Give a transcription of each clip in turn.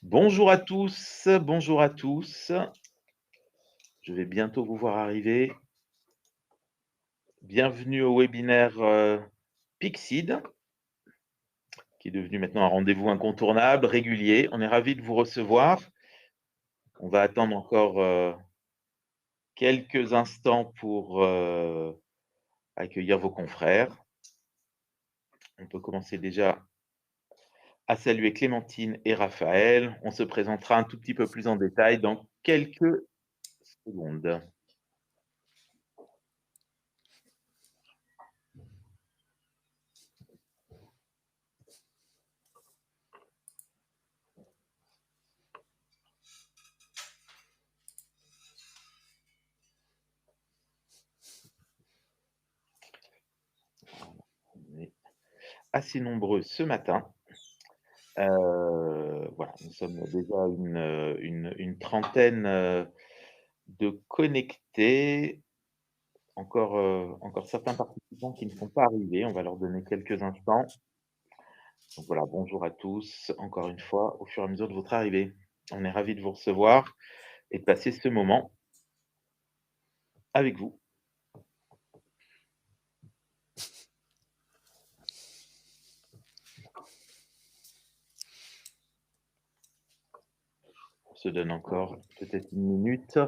Bonjour à tous, bonjour à tous. Je vais bientôt vous voir arriver. Bienvenue au webinaire Pixid, qui est devenu maintenant un rendez-vous incontournable, régulier. On est ravis de vous recevoir. On va attendre encore quelques instants pour accueillir vos confrères. On peut commencer déjà à saluer Clémentine et Raphaël. On se présentera un tout petit peu plus en détail dans quelques secondes. On est assez nombreux ce matin. Voilà, nous sommes déjà une trentaine de connectés. Encore certains participants qui ne sont pas arrivés. On va leur donner quelques instants. Donc voilà, bonjour à tous, encore une fois, au fur et à mesure de votre arrivée. On est ravis de vous recevoir et de passer ce moment avec vous. On se donne encore peut-être une minute.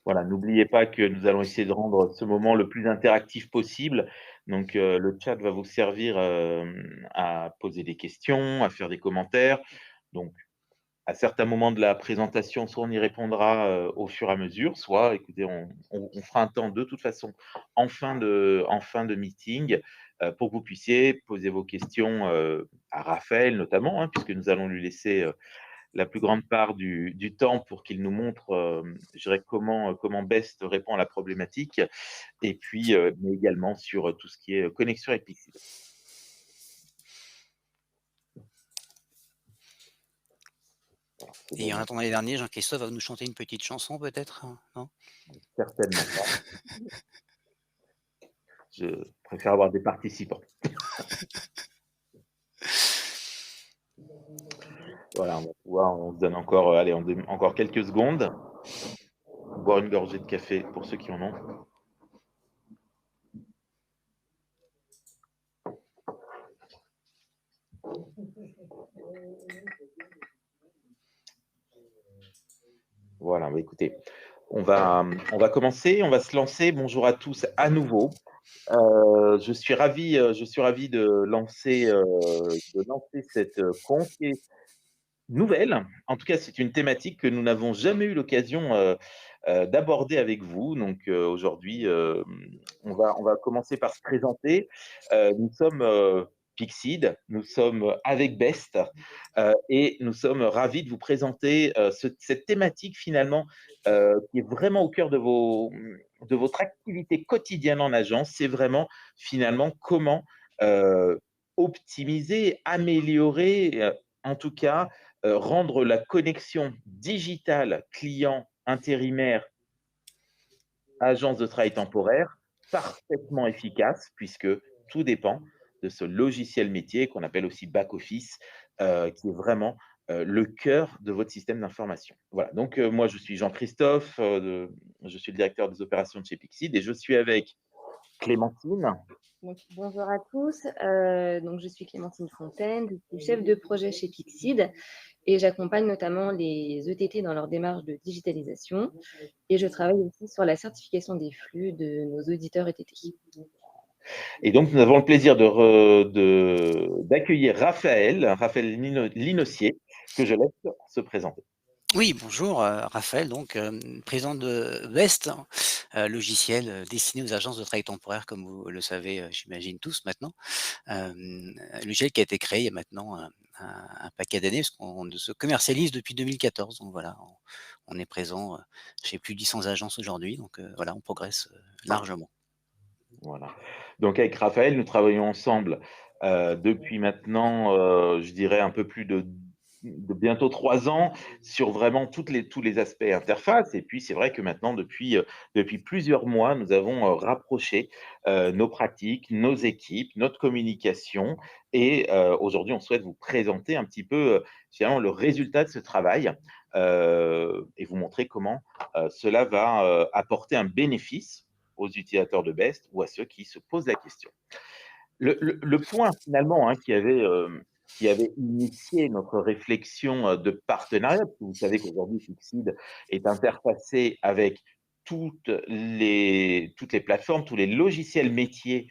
Voilà, n'oubliez pas que nous allons essayer de rendre ce moment le plus interactif possible. Donc, le chat va vous servir, à poser des questions, à faire des commentaires. Donc, à certains moments de la présentation, soit on y répondra, au fur et à mesure, soit écoutez, on fera un temps de toute façon en fin de meeting, pour que vous puissiez poser vos questions, à Raphaël notamment, hein, puisque nous allons lui laisser, la plus grande part du temps pour qu'il nous montre, je dirais comment Best répond à la problématique et puis, mais également sur, tout ce qui est, connexion avec Pixid. Alors ça Et en donne attendant les derniers, Jean-Christophe va nous chanter une petite chanson peut-être, hein, non? certainement pas. Je préfère avoir des participants. Voilà, on se donne encore, allez, encore quelques secondes. Boire une gorgée de café pour ceux qui en ont. Voilà, bah, écoutez, on va commencer, on va se lancer. Bonjour à tous à nouveau. Je suis ravi de lancer cette, conf qui est nouvelle. En tout cas, c'est une thématique que nous n'avons jamais eu l'occasion, d'aborder avec vous. Donc, aujourd'hui, on va commencer par se présenter. Nous sommes, Pixid, nous sommes avec Best, et nous sommes ravis de vous présenter, cette thématique finalement, qui est vraiment au cœur de votre activité quotidienne en agence. C'est vraiment finalement comment, heu, optimiser, améliorer, en tout cas, rendre la connexion digitale client intérimaire agence de travail temporaire parfaitement efficace puisque tout dépend de ce logiciel métier qu'on appelle aussi back office, qui est vraiment, le cœur de votre système d'information. Voilà, donc moi je suis Jean-Christophe, je suis le directeur des opérations de chez Pixid et je suis avec Clémentine. Donc, bonjour à tous, donc je suis Clémentine Fontaine, je suis chef de projet chez Pixid et j'accompagne notamment les ETT dans leur démarche de digitalisation et je travaille aussi sur la certification des flux de nos auditeurs ETT. Et donc nous avons le plaisir d'accueillir Raphaël Linossier, que je laisse se présenter. Oui, bonjour, Raphaël, donc président de Vest, logiciel, destiné aux agences de travail temporaire comme vous le savez, j'imagine tous maintenant. Logiciel qui a été créé il y a maintenant un paquet d'années parce qu'on se commercialise depuis 2014, donc voilà, on est présent, chez plus de 800 agences aujourd'hui, donc voilà, on progresse, largement. Voilà. Donc avec Raphaël, nous travaillons ensemble, depuis maintenant, je dirais un peu plus de de bientôt 3 ans sur vraiment tous les aspects interface. Et puis, c'est vrai que maintenant, depuis plusieurs mois, nous avons rapproché nos pratiques, nos équipes, notre communication. Et aujourd'hui, on souhaite vous présenter un petit peu finalement le résultat de ce travail et vous montrer comment cela va apporter un bénéfice aux utilisateurs de Best ou à ceux qui se posent la question. Le point finalement hein, qui avait initié notre réflexion de partenariat, parce que vous savez qu'aujourd'hui Pixid est interfacé avec toutes les plateformes, tous les logiciels métiers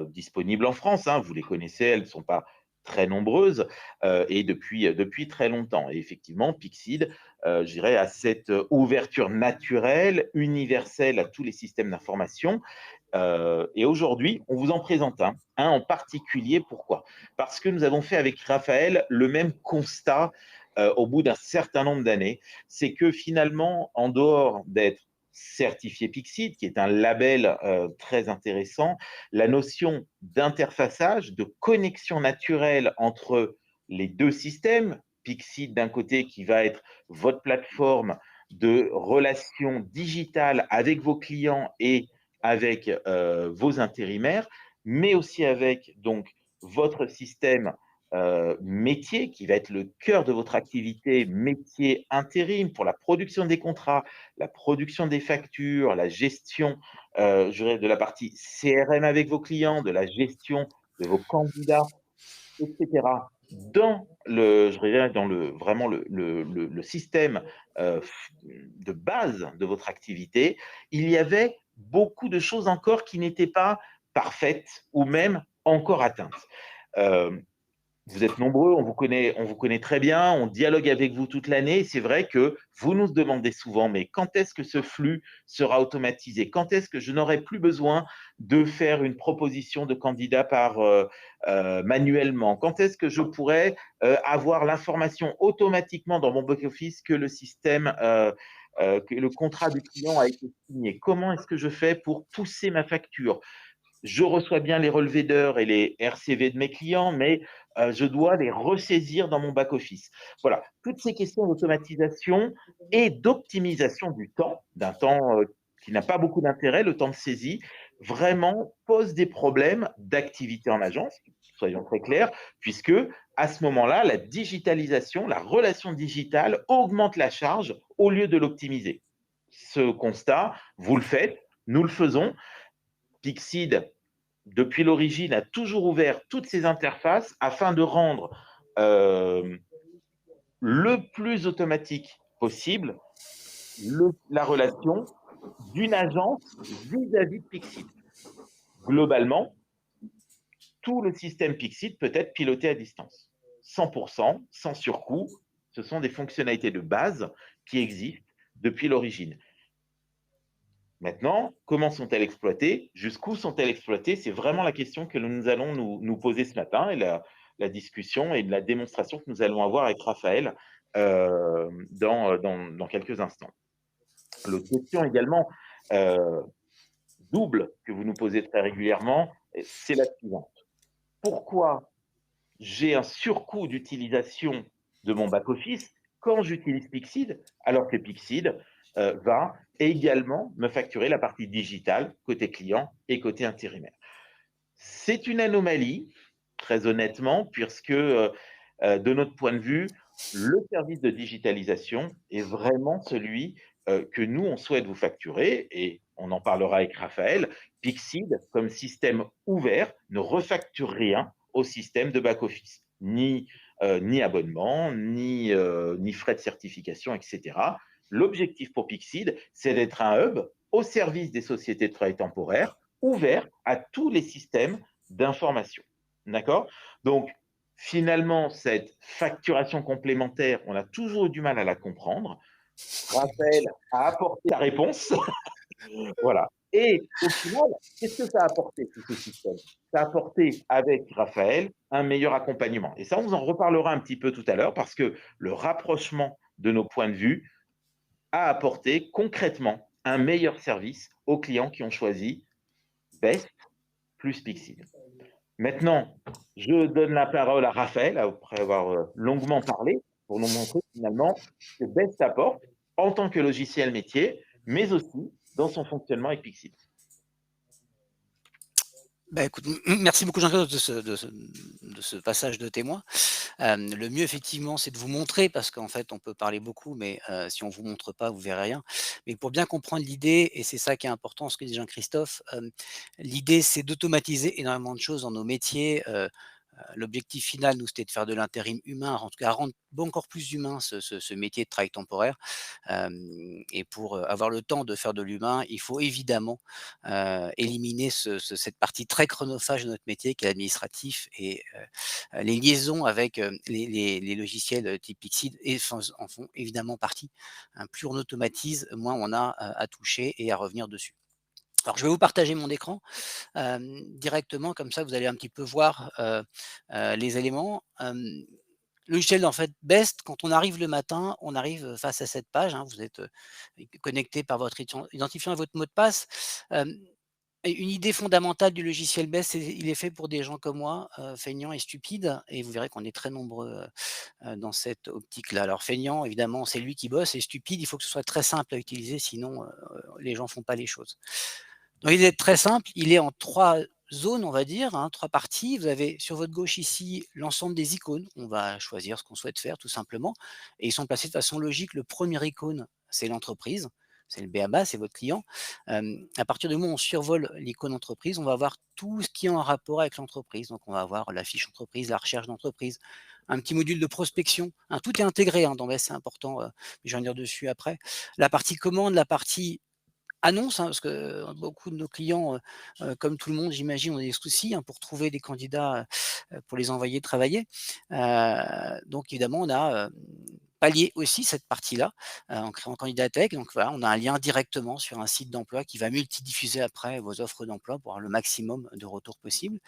disponibles en France, hein, vous les connaissez, elles ne sont pas très nombreuses et depuis très longtemps. Et effectivement, Pixid, je dirais, a cette ouverture naturelle, universelle à tous les systèmes d'information et aujourd'hui, on vous en présente un en particulier. Pourquoi? Parce que nous avons fait avec Raphaël le même constat au bout d'un certain nombre d'années. C'est que finalement, en dehors d'être certifié Pixid, qui est un label très intéressant, la notion d'interfaçage, de connexion naturelle entre les deux systèmes, Pixid d'un côté qui va être votre plateforme de relations digitales avec vos clients et avec vos intérimaires, mais aussi avec donc votre système métier qui va être le cœur de votre activité métier intérim pour la production des contrats, la production des factures, la gestion je dirais, de la partie CRM avec vos clients, de la gestion de vos candidats, etc. Je dirais, dans vraiment le système de base de votre activité, il y avait beaucoup de choses encore qui n'étaient pas parfaites ou même encore atteintes. Euh, vous êtes nombreux, on vous connaît très bien, on dialogue avec vous toute l'année. C'est vrai que vous nous demandez souvent, mais quand est-ce que ce flux sera automatisé? Quand est-ce que je n'aurai plus besoin de faire une proposition de candidat manuellement? Quand est-ce que je pourrai avoir l'information automatiquement dans mon back-office que le système, que le contrat du client a été signé? Comment est-ce que je fais pour pousser ma facture? Je reçois bien les relevés d'heures et les RCV de mes clients, mais je dois les ressaisir dans mon back-office. Voilà, toutes ces questions d'automatisation et d'optimisation du temps, d'un temps qui n'a pas beaucoup d'intérêt, le temps de saisie, vraiment posent des problèmes d'activité en agence, soyons très clairs, puisque à ce moment-là, la digitalisation, la relation digitale augmente la charge au lieu de l'optimiser. Ce constat, vous le faites, nous le faisons. Pixid, depuis l'origine, a toujours ouvert toutes ses interfaces afin de rendre le plus automatique possible la relation d'une agence vis-à-vis de Pixid. Globalement, tout le système Pixid peut être piloté à distance. 100%, sans surcoût. Ce sont des fonctionnalités de base qui existent depuis l'origine. Maintenant, comment sont-elles exploitées? Jusqu'où sont-elles exploitées? C'est vraiment la question que nous allons nous poser ce matin et la discussion et la démonstration que nous allons avoir avec Raphaël dans quelques instants. L'autre question également double que vous nous posez très régulièrement, c'est la suivante. Pourquoi j'ai un surcoût d'utilisation de mon back-office quand j'utilise Pixid, alors que Pixid va également me facturer la partie digitale côté client et côté intérimaire. C'est une anomalie, très honnêtement, puisque de notre point de vue, le service de digitalisation est vraiment celui que nous, on souhaite vous facturer, et on en parlera avec Raphaël. Pixid, comme système ouvert, ne refacture rien au système de back-office, ni abonnement, ni frais de certification, etc. L'objectif pour Pixid, c'est d'être un hub au service des sociétés de travail temporaire, ouvert à tous les systèmes d'information. D'accord? Donc, finalement, cette facturation complémentaire, on a toujours eu du mal à la comprendre. Raphaël a apporté la réponse. Voilà. Et au final, qu'est-ce que ça a apporté, tout ce système? Ça a apporté, avec Raphaël, un meilleur accompagnement. Et ça, on vous en reparlera un petit peu tout à l'heure, parce que le rapprochement de nos points de vue a apporté concrètement un meilleur service aux clients qui ont choisi Best plus Pixid. Maintenant, je donne la parole à Raphaël, après avoir longuement parlé. pour nous montrer finalement ce que Best apporte en tant que logiciel métier, mais aussi dans son fonctionnement avec Pixid. Bah, écoute, merci beaucoup Jean-Claude de ce passage de témoin. Le mieux effectivement, c'est de vous montrer parce qu'en fait, on peut parler beaucoup, mais si on vous montre pas, vous verrez rien. Mais pour bien comprendre l'idée, et c'est ça qui est important, ce que dit Jean-Christophe, l'idée, c'est d'automatiser énormément de choses dans nos métiers. L'objectif final, nous, c'était de faire de l'intérim humain, en tout cas rendre encore plus humain ce métier de travail temporaire. Et pour avoir le temps de faire de l'humain, il faut évidemment éliminer cette partie très chronophage de notre métier qui est l'administratif et les liaisons avec les logiciels type Pixid en font évidemment partie, hein. Plus on automatise, moins on a à toucher et à revenir dessus. Alors je vais vous partager mon écran directement, comme ça vous allez un petit peu voir les éléments. Logiciel en fait Best, quand on arrive le matin, on arrive face à cette page, hein, vous êtes connecté par votre identifiant et votre mot de passe. Et une idée fondamentale du logiciel Best, c'est il est fait pour des gens comme moi, feignants et stupides, et vous verrez qu'on est très nombreux dans cette optique-là. Alors feignant, évidemment, c'est lui qui bosse, et stupide, il faut que ce soit très simple à utiliser, sinon les gens font pas les choses. Donc il est très simple, il est en 3 zones, on va dire, hein, 3 parties. Vous avez sur votre gauche ici l'ensemble des icônes. On va choisir ce qu'on souhaite faire tout simplement et ils sont placés de façon logique. Le premier icône, c'est l'entreprise, c'est le b.a-ba, c'est votre client. À partir du moment où on survole l'icône entreprise, on va voir tout ce qui est en rapport avec l'entreprise. Donc on va avoir la fiche entreprise, la recherche d'entreprise, un petit module de prospection, hein, tout est intégré, hein, dans Best, c'est important, je vais revenir dessus après. La partie commande, la partie annonce, hein, parce que beaucoup de nos clients, comme tout le monde, j'imagine, ont des soucis, hein, pour trouver des candidats, pour les envoyer travailler. Donc évidemment, on a, pallié aussi cette partie-là, en créant Candidatech. Donc voilà, on a un lien directement sur un site d'emploi qui va multidiffuser après vos offres d'emploi pour avoir le maximum de retours possible.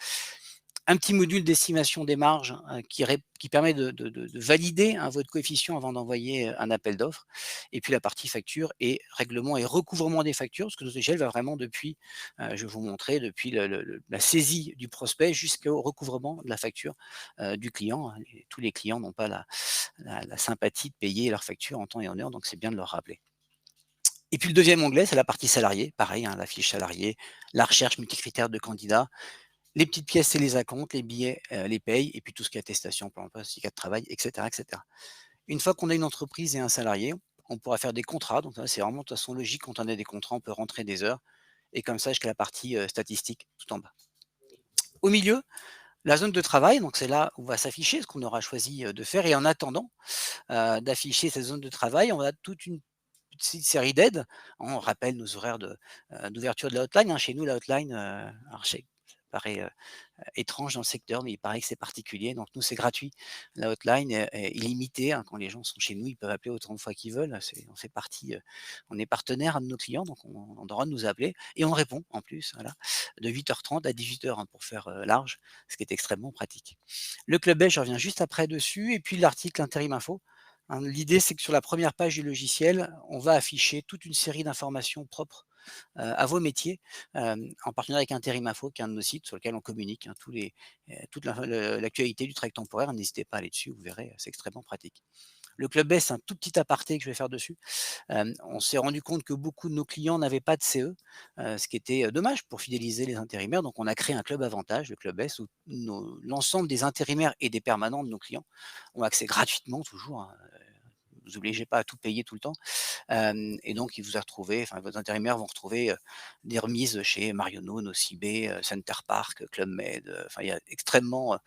Un petit module d'estimation des marges, qui permet de valider, hein, votre coefficient avant d'envoyer, un appel d'offres et puis la partie facture et règlement et recouvrement des factures, parce que notre échelle va vraiment depuis, je vais vous montrer, depuis la saisie du prospect jusqu'au recouvrement de la facture, du client, hein. Tous les clients n'ont pas la sympathie de payer leurs factures en temps et en heure, donc c'est bien de leur rappeler. Et puis le deuxième onglet, c'est la partie salarié, pareil, hein, la fiche salarié, la recherche multicritères de candidats, les petites pièces, c'est les acomptes, les billets, les payes et puis tout ce qui est attestation, plan emploi, certificat de travail, et cetera, et cetera. Une fois qu'on a une entreprise et un salarié, on pourra faire des contrats. Donc ça, c'est vraiment de toute façon logique. Quand on a des contrats, on peut rentrer des heures et comme ça jusqu'à la partie, statistique tout en bas. Au milieu, la zone de travail, donc c'est là où va s'afficher ce qu'on aura choisi, de faire et en attendant, d'afficher cette zone de travail, on a toute une petite série d'aides. On rappelle nos horaires d'ouverture de la hotline, hein. Chez nous, la hotline, alors je sais, ça paraît, étrange dans le secteur, mais il paraît que c'est particulier. Donc nous, c'est gratuit. La hotline est illimitée, hein. Quand les gens sont chez nous, ils peuvent appeler autant de fois qu'ils veulent. On fait partie, on est partenaire de nos clients, donc on a le droit de nous appeler et on répond en plus, voilà, de 8h30 à 18h, hein, pour faire large, ce qui est extrêmement pratique. Le club belge, je reviens juste après dessus, et puis l'article intérim info, hein. L'idée, c'est que sur la première page du logiciel, on va afficher toute une série d'informations propres à vos métiers, en partenariat avec Intérim Info, qui est un de nos sites sur lequel on communique, hein, toute l'actualité du travail temporaire. N'hésitez pas à aller dessus, vous verrez, c'est extrêmement pratique. Le Club S, c'est un tout petit aparté que je vais faire dessus. On s'est rendu compte que beaucoup de nos clients n'avaient pas de CE, ce qui était dommage pour fidéliser les intérimaires. Donc on a créé un club avantage, le Club S, où l'ensemble des intérimaires et des permanents de nos clients ont accès gratuitement toujours, hein. Vous obligez pas à tout payer tout le temps. Et donc il vous a retrouvé, enfin vos intérimaires vont retrouver, des remises chez Marionneau, Nocibé, Center Parc, Club Med, enfin il y a extrêmement,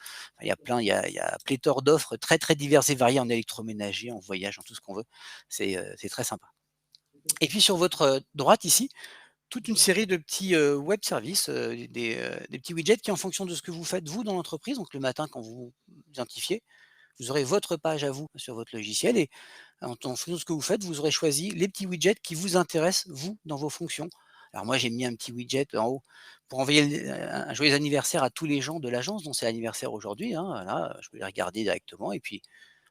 il y a plein, il y a pléthore d'offres très, très diverses et variées en électroménager, en voyage, en tout ce qu'on veut. C'est très sympa. Et puis sur votre, droite ici, toute une série de petits, web services, des petits widgets qui en fonction de ce que vous faites vous dans l'entreprise, donc le matin quand vous vous identifiez, vous aurez votre page à vous sur votre logiciel et en fonction de ce que vous faites, vous aurez choisi les petits widgets qui vous intéressent, vous, dans vos fonctions. Alors moi, j'ai mis un petit widget en haut pour envoyer un joyeux anniversaire à tous les gens de l'agence dont c'est l'anniversaire aujourd'hui, hein, voilà, je peux les regarder directement et puis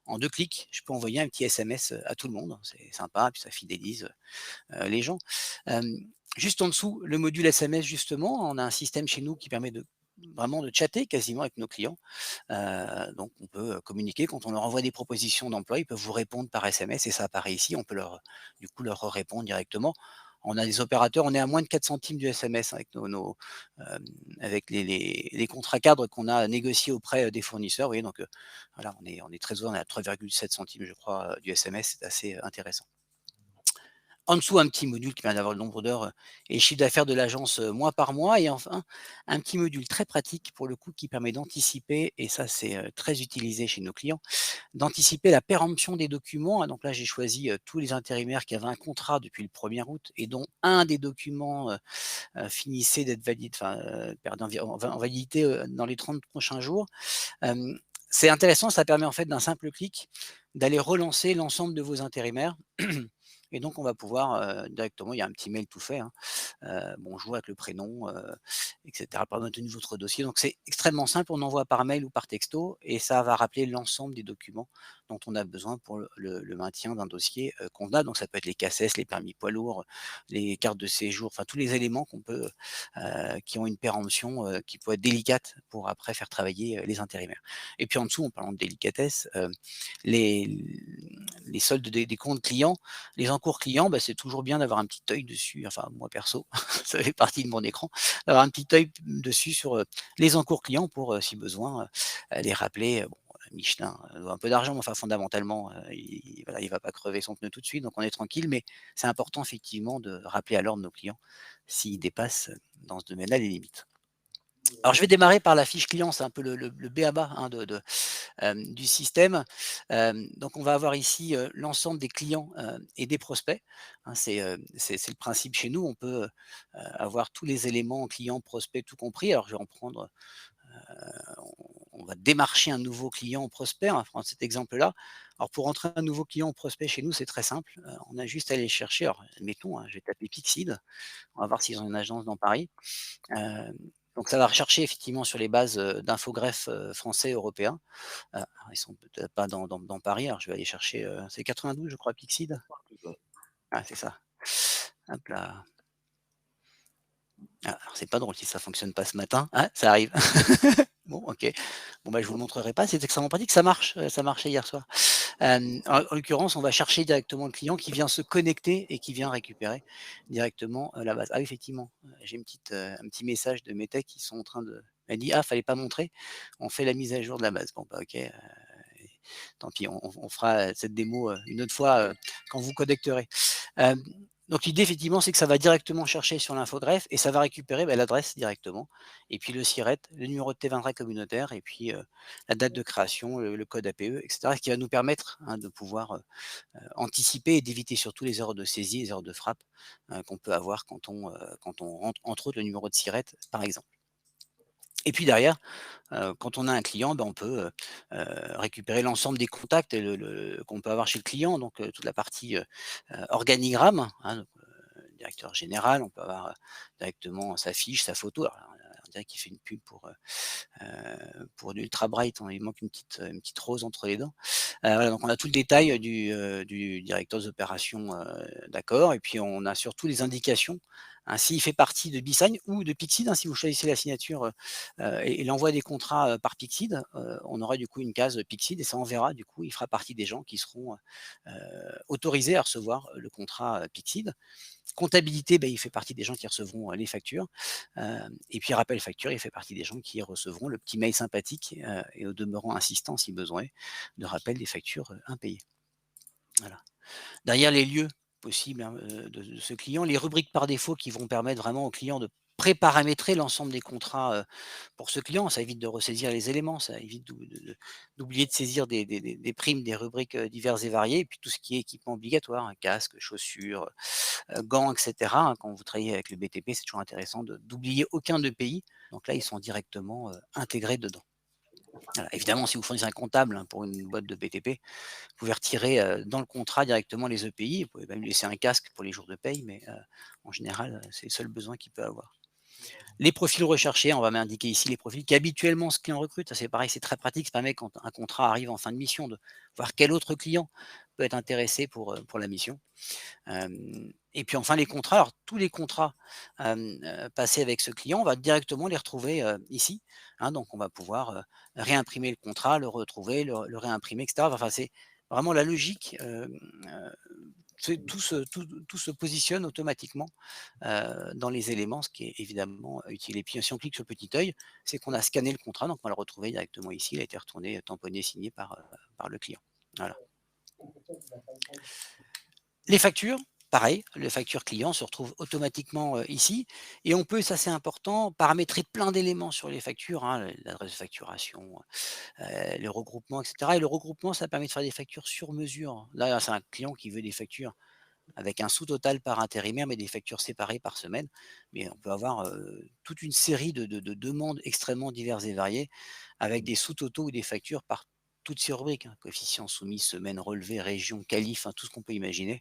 en 2 clics, je peux envoyer un petit SMS, à tout le monde. C'est sympa, puis ça fidélise, les gens. Juste en dessous, le module SMS justement, on a un système chez nous qui permet vraiment de chatter quasiment avec nos clients. Donc on peut communiquer quand on leur envoie des propositions d'emploi, ils peuvent vous répondre par SMS et ça apparaît ici. On peut du coup leur répondre directement. On a des opérateurs, on est à moins de 4 centimes du SMS avec avec les contrats cadres qu'on a négociés auprès des fournisseurs. Vous voyez, donc voilà, on est très heureux, on est à 3,7 centimes, je crois, du SMS. C'est assez intéressant. En dessous, un petit module qui permet d'avoir le nombre d'heures et le chiffre d'affaires de l'agence mois par mois. Et enfin, un petit module très pratique pour le coup qui permet d'anticiper, et ça c'est très utilisé chez nos clients, d'anticiper la péremption des documents. Donc là, j'ai choisi tous les intérimaires qui avaient un contrat depuis le 1er août et dont un des documents finissait d'être valide, enfin, perdait en validité dans les 30 prochains jours. C'est intéressant, ça permet en fait d'un simple clic d'aller relancer l'ensemble de vos intérimaires. Et donc on va pouvoir directement, il y a un petit mail tout fait, hein, bonjour avec le prénom, et cetera, par maintenu votre dossier. Donc c'est extrêmement simple, on envoie par mail ou par texto et ça va rappeler l'ensemble des documents dont on a besoin pour le maintien d'un dossier convenable. Donc ça peut être les CACES, les permis poids lourds, les cartes de séjour, enfin tous les éléments qui ont une péremption qui peut être délicate pour après faire travailler les intérimaires. Et puis en dessous, en parlant de délicatesse, les, les soldes des comptes clients, les encours clients, bah, c'est toujours bien d'avoir un petit œil dessus, enfin moi perso, ça fait partie de mon écran, d'avoir un petit œil dessus sur les encours clients pour, si besoin, les rappeler. Bon, Michelin doit un peu d'argent, mais enfin fondamentalement, voilà, il va pas crever son pneu tout de suite, donc on est tranquille, mais c'est important effectivement de rappeler à l'ordre nos clients s'ils dépassent dans ce domaine-là les limites. Alors je vais démarrer par la fiche client, c'est un peu le b.a-ba, hein, du système. Donc on va avoir ici, l'ensemble des clients, et des prospects, hein. C'est le principe chez nous, on peut, avoir tous les éléments clients, prospects, tout compris. Alors je vais en prendre, on va démarcher un nouveau client ou prospect, on va prendre cet exemple-là. Alors pour entrer un nouveau client ou prospect chez nous, c'est très simple, on a juste à aller chercher, alors admettons, hein, je vais taper Pixid, on va voir s'ils ont une agence dans Paris. Heu, donc ça va rechercher effectivement sur les bases, d'infogreffe, français, européens. Alors ils sont peut-être pas dans Paris, alors je vais aller chercher, c'est 92 je crois Pixid? Ah c'est ça. Hop là. Ah alors c'est pas drôle si ça fonctionne pas ce matin. Ah ça arrive. Bon OK. Bon bah je vous le montrerai pas, c'est extrêmement pratique, ça marchait hier soir. En l'occurrence, on va chercher directement le client qui vient se connecter et qui vient récupérer directement, la base. Ah oui effectivement, j'ai un petit message de mes techs qui sont en train de elle dit: «Ah fallait pas montrer, on fait la mise à jour de la base». Bon bah OK, tant pis, on fera cette démo, une autre fois, quand vous connecterez. Hem, donc l'idée effectivement, c'est que ça va directement chercher sur l'infogreffe et ça va récupérer, bah, l'adresse directement et puis le SIRET, le numéro de T20 communautaire et puis, la date de création, le code APE et cetera. Ce qui va nous permettre, hein, de pouvoir, anticiper et d'éviter surtout les erreurs de saisie, les erreurs de frappe, qu'on peut avoir quand on rentre entre autres le numéro de SIRET, par exemple. Et puis derrière, quand on a un client, ben, on peut, récupérer l'ensemble des contacts et le qu'on peut avoir chez le client, donc toute la partie, organigramme, hein, donc directeur général, on peut avoir, directement sa fiche, sa photo. Alors, on dirait qu'il fait une pub pour du Ultra Bright, il manque une petite rose entre les dents. Voilà, donc on a tout le détail du directeur des opérations, d'accord et puis on a surtout les indications, hein, s'il fait partie de Bisign ou de Pixid, hein, si vous choisissez la signature, et l'envoi des contrats, par Pixid, on aura du coup une case Pixid et ça enverra du coup, il fera partie des gens qui seront, autorisés à recevoir le contrat, Pixid. Comptabilité, bah, il fait partie des gens qui recevront, les factures, et puis rappel facture, il fait partie des gens qui recevront le petit mail sympathique, et au demeurant insistant si besoin de rappel des factures, impayées. Voilà. Derrière les lieux possibles, hein, de ce client, les rubriques par défaut qui vont permettre vraiment au client de pré-paramétrer l'ensemble des contrats, pour ce client. Ça évite de ressaisir les éléments, ça évite d'oublier de saisir des primes, des rubriques, diverses et variées et puis tout ce qui est équipement obligatoire, hein, casque, chaussures, gants et cetera, hein. Quand vous travaillez avec le BTP, c'est toujours intéressant d'oublier aucun de pays. Donc là, ils sont directement, intégrés dedans. Voilà. Évidemment, si vous fournissez un comptable, hein, pour une boîte de BTP, vous pouvez retirer, dans le contrat directement les EPI. Vous pouvez même lui laisser un casque pour les jours de paye, mais, en général, c'est le seul besoin qu'il peut avoir. Les profils recherchés, on va m'indiquer ici les profils qu'habituellement ce client recrute. Ça, c'est pareil, c'est très pratique. Ça permet quand un contrat arrive en fin de mission de voir quel autre client peut être intéressé pour la mission. Et puis enfin les contrats, alors tous les contrats, passés avec ce client, on va directement les retrouver, ici, hein. Donc on va pouvoir, réimprimer le contrat, le retrouver, le réimprimer et cetera. Enfin c'est vraiment la logique, c'est tout se positionne automatiquement, dans les éléments, ce qui est évidemment utile. Et puis si on clique sur le petit œil, c'est qu'on a scanné le contrat, donc on va le retrouver directement ici. Il a été retourné, tamponné, signé par le client. Voilà. Les factures, pareil, les factures clients se retrouvent automatiquement, ici et on peut, et ça c'est important, paramétrer plein d'éléments sur les factures, hein, l'adresse de facturation, les regroupements et cetera. Et le regroupement, ça permet de faire des factures sur mesure. Là, c'est un client qui veut des factures avec un sous-total par intérimaire, mais des factures séparées par semaine. Mais on peut avoir, toute une série de demandes extrêmement diverses et variées, avec des sous-totaux ou des factures par toutes ces rubriques, hein, coefficients soumis, semaine, relevé, région, qualif, hein, tout ce qu'on peut imaginer.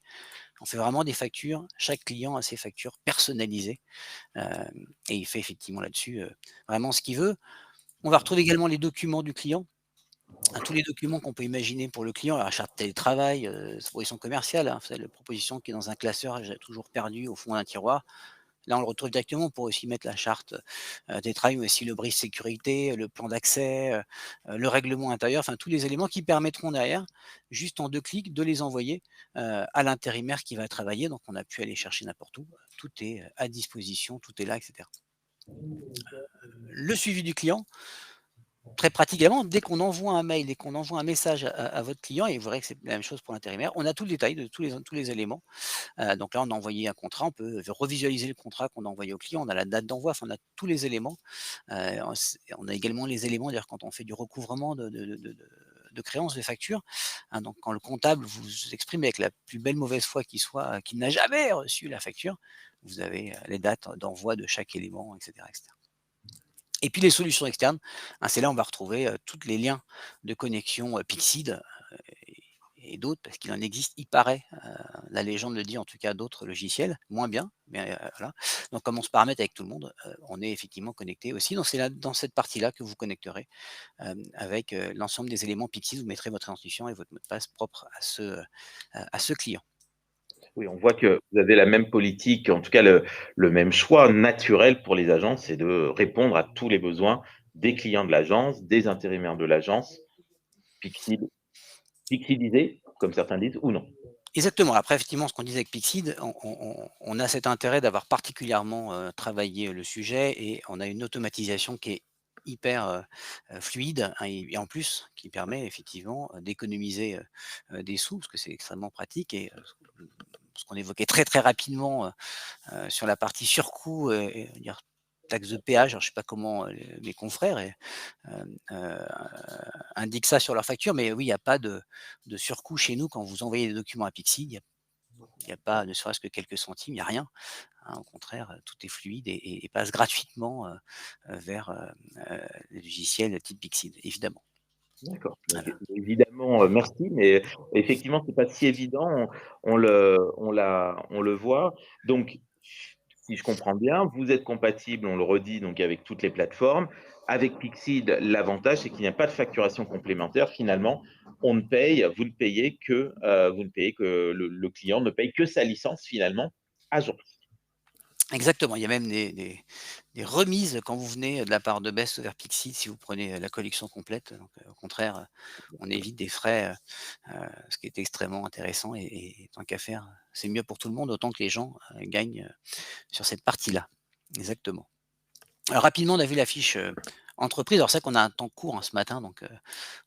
On fait vraiment des factures, chaque client a ses factures personnalisées, et il fait effectivement là-dessus, vraiment ce qu'il veut. On va retrouver également les documents du client, hein, tous les documents qu'on peut imaginer pour le client, la charte de télétravail, sa proposition commerciale, hein, vous savez, la proposition qui est dans un classeur, j'ai toujours perdu au fond d'un tiroir. Là, on le retrouve directement pour aussi mettre la charte, télétravail, mais aussi le bris sécurité, le plan d'accès, le règlement intérieur, enfin tous les éléments qui permettront derrière, juste en 2 clics, de les envoyer, à l'intérimaire qui va travailler. Donc on a pu aller chercher n'importe où. Tout est, à disposition, tout est là et cetera. Le suivi du client, très pratique également, dès qu'on envoie un mail, dès qu'on envoie un message à votre client, et vous verrez que c'est la même chose pour l'intérimaire, on a tout le détail de tous les éléments. Donc là, on a envoyé un contrat, on peut revisualiser le contrat qu'on a envoyé au client, on a la date d'envoi, enfin on a tous les éléments. On a également les éléments, d'ailleurs quand on fait du recouvrement de créances, de factures, hein. Donc quand le comptable vous exprime avec la plus belle mauvaise foi qui soit, qu'il n'a jamais reçu la facture, vous avez, les dates d'envoi de chaque élément, et cetera, et cetera. Et puis les solutions externes, hein, c'est là où on va retrouver, tous les liens de connexion, Pixid, et d'autres, parce qu'il en existe, il paraît, la légende le dit en tout cas, d'autres logiciels, moins bien, mais voilà. Donc comme on se paramètre avec tout le monde, on est effectivement connecté aussi. Donc c'est là, dans cette partie-là, que vous connecterez, avec, l'ensemble des éléments Pixid. Vous mettrez votre identifiant et votre mot de passe propre à ce client. Oui, on voit que vous avez la même politique, en tout cas le même choix naturel pour les agences, c'est de répondre à tous les besoins des clients de l'agence, des intérimaires de l'agence, Pixid pixidisés, comme certains disent, ou non. Exactement. Après, effectivement, ce qu'on disait avec Pixid, on a cet intérêt d'avoir particulièrement, travaillé le sujet, et on a une automatisation qui est hyper, fluide, hein, et en plus qui permet effectivement, d'économiser, des sous, parce que c'est extrêmement pratique. Et ce qu'on évoquait très, très rapidement, sur la partie surcoût, et dire taxe de péage, alors je ne sais pas comment, mes confrères indiquent ça sur leur facture, mais oui, il n'y a pas de surcoût chez nous quand vous envoyez des documents à Pixid. Il y a pas ne serait-ce que quelques centimes, il y a rien, hein. Au contraire, tout est fluide et passe gratuitement, vers, les logiciels type Pixid, évidemment. D'accord. Donc Voilà. évidemment, merci, mais effectivement, c'est pas si évident. On le voit. Donc, si je comprends bien, vous êtes compatible, on le redit, donc avec toutes les plateformes. Avec Pixid, l'avantage, c'est qu'il n'y a pas de facturation complémentaire. Finalement, on ne paye vous ne payez que le client ne paye que sa licence finalement à jour. Exactement, il y a même des remises quand vous venez de la part de Best vers Pixid, si vous prenez, la collection complète. Donc, au contraire, on évite des frais, ce qui est extrêmement intéressant, et tant qu'à faire, c'est mieux pour tout le monde, autant que les gens, gagnent, sur cette partie-là. Exactement. Alors rapidement, on a vu la fiche, entreprise. Alors c'est vrai qu'on a un temps court, hein, ce matin, donc,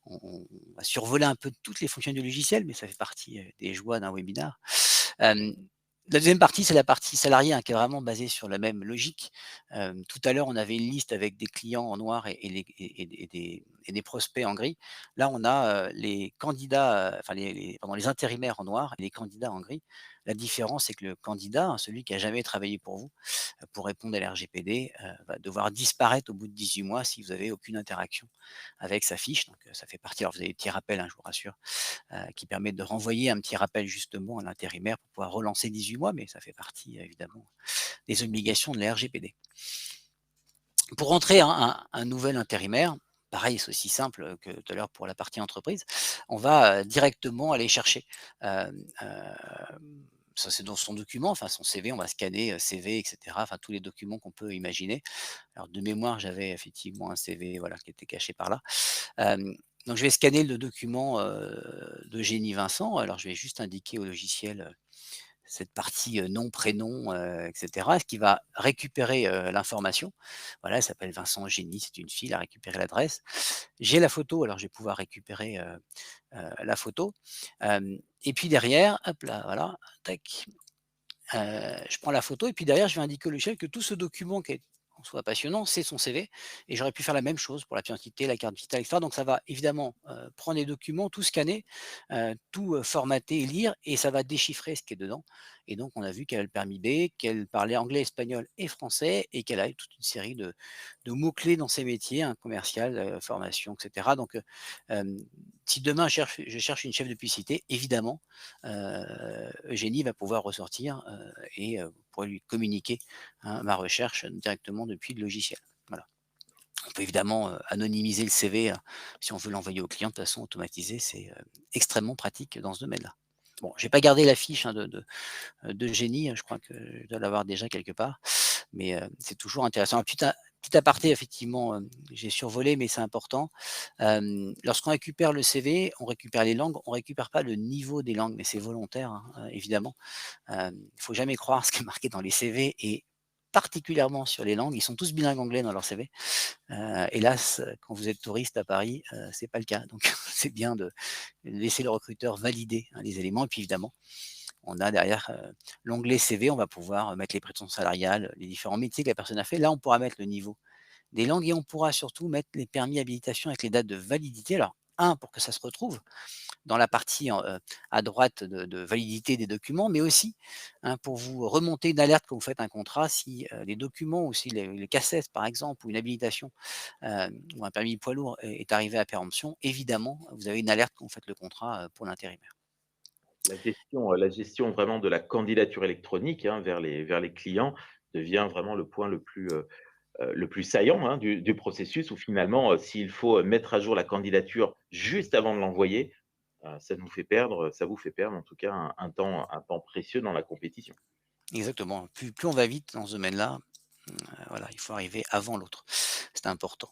on va survoler un peu toutes les fonctions du logiciel, mais ça fait partie, des joies d'un webinar. Hem, la deuxième partie, c'est la partie salariée, hein, qui est vraiment basée sur la même logique. Tout à l'heure, on avait une liste avec des clients en noir et des prospects en gris. Là, on a, les candidats, enfin les intérimaires en noir et les candidats en gris. La différence, c'est que le candidat, hein, celui qui a jamais travaillé pour vous, pour répondre à l'RGPD, va devoir disparaître au bout de 18 mois si vous avez aucune interaction avec sa fiche. Donc, ça fait partie, alors vous avez des petits rappels, hein, je vous rassure, qui permettent de renvoyer un petit rappel justement à l'intérimaire pour pouvoir relancer 18 mois, mais ça fait partie évidemment des obligations de la RGPD. Pour rentrer un nouvel intérimaire, pareil, c'est aussi simple que tout à l'heure pour la partie entreprise. On va directement aller chercher. Ça, c'est dans son document, enfin son CV, on va scanner CV, etc. Enfin tous les documents qu'on peut imaginer. Alors de mémoire, j'avais effectivement un CV, voilà, qui était caché par là. Donc je vais scanner le document de Génie Vincent. Alors je vais juste indiquer au logiciel cette partie nom, prénom, et cetera, ce qui va récupérer l'information. Voilà, elle s'appelle Vincent Génie, c'est une fille, elle a récupéré l'adresse. J'ai la photo, alors je vais pouvoir récupérer la photo. Et puis derrière, hop là, voilà, tac, je prends la photo et puis derrière, je vais indiquer au logiciel que tout ce document qui est en soi passionnant, c'est son CV et j'aurais pu faire la même chose pour la pièce d'identité, la carte vitale et cetera. Donc ça va évidemment, prendre les documents, tout scanner, tout, formater et lire et ça va déchiffrer ce qui est dedans et donc on a vu qu'elle a le permis B, qu'elle parlait anglais, espagnol et français et qu'elle a toute une série de mots-clés dans ses métiers, hein, commercial, formation et cetera. Donc, si demain je cherche une chef de publicité, évidemment, Eugénie va pouvoir ressortir, et vous pourrez lui communiquer, hein, ma recherche directement depuis le logiciel. Voilà. On peut évidemment, anonymiser le CV, si on veut l'envoyer au client de façon automatisée, c'est, extrêmement pratique dans ce domaine-là. Bon, j'ai pas gardé la fiche, hein, d'Eugénie, je crois que je dois l'avoir déjà quelque part, mais, c'est toujours intéressant. Un petit aparté effectivement, j'ai survolé, mais c'est important. Lorsqu'on récupère le CV, on récupère les langues, on récupère pas le niveau des langues, mais c'est volontaire, hein, évidemment. Il faut jamais croire ce qui est marqué dans les CV et particulièrement sur les langues. Ils sont tous bilingues anglais dans leur CV. Hélas, quand vous êtes touriste à Paris, c'est pas le cas. Donc c'est bien de laisser le recruteur valider, hein, les éléments et puis évidemment, on a derrière, l'onglet CV, on va pouvoir, mettre les prétentions salariales, les différents métiers que la personne a fait. Là, on pourra mettre le niveau des langues et on pourra surtout mettre les permis habilitation avec les dates de validité. Alors, un pour que ça se retrouve dans la partie à droite de validité des documents, mais aussi, hein, pour vous remonter une alerte quand vous faites un contrat, si les documents ou si les cassettes, par exemple, ou une habilitation ou un permis poids lourd est arrivé à péremption, évidemment, vous avez une alerte quand vous faites le contrat pour l'intérimaire. La gestion vraiment de la candidature électronique, hein, vers les clients devient vraiment le plus saillant, hein, du processus où finalement, s'il faut, mettre à jour la candidature juste avant de l'envoyer, ça vous fait perdre en tout cas un temps précieux dans la compétition. Exactement. Plus on va vite dans ce domaine-là, voilà, il faut arriver avant l'autre. C'est important.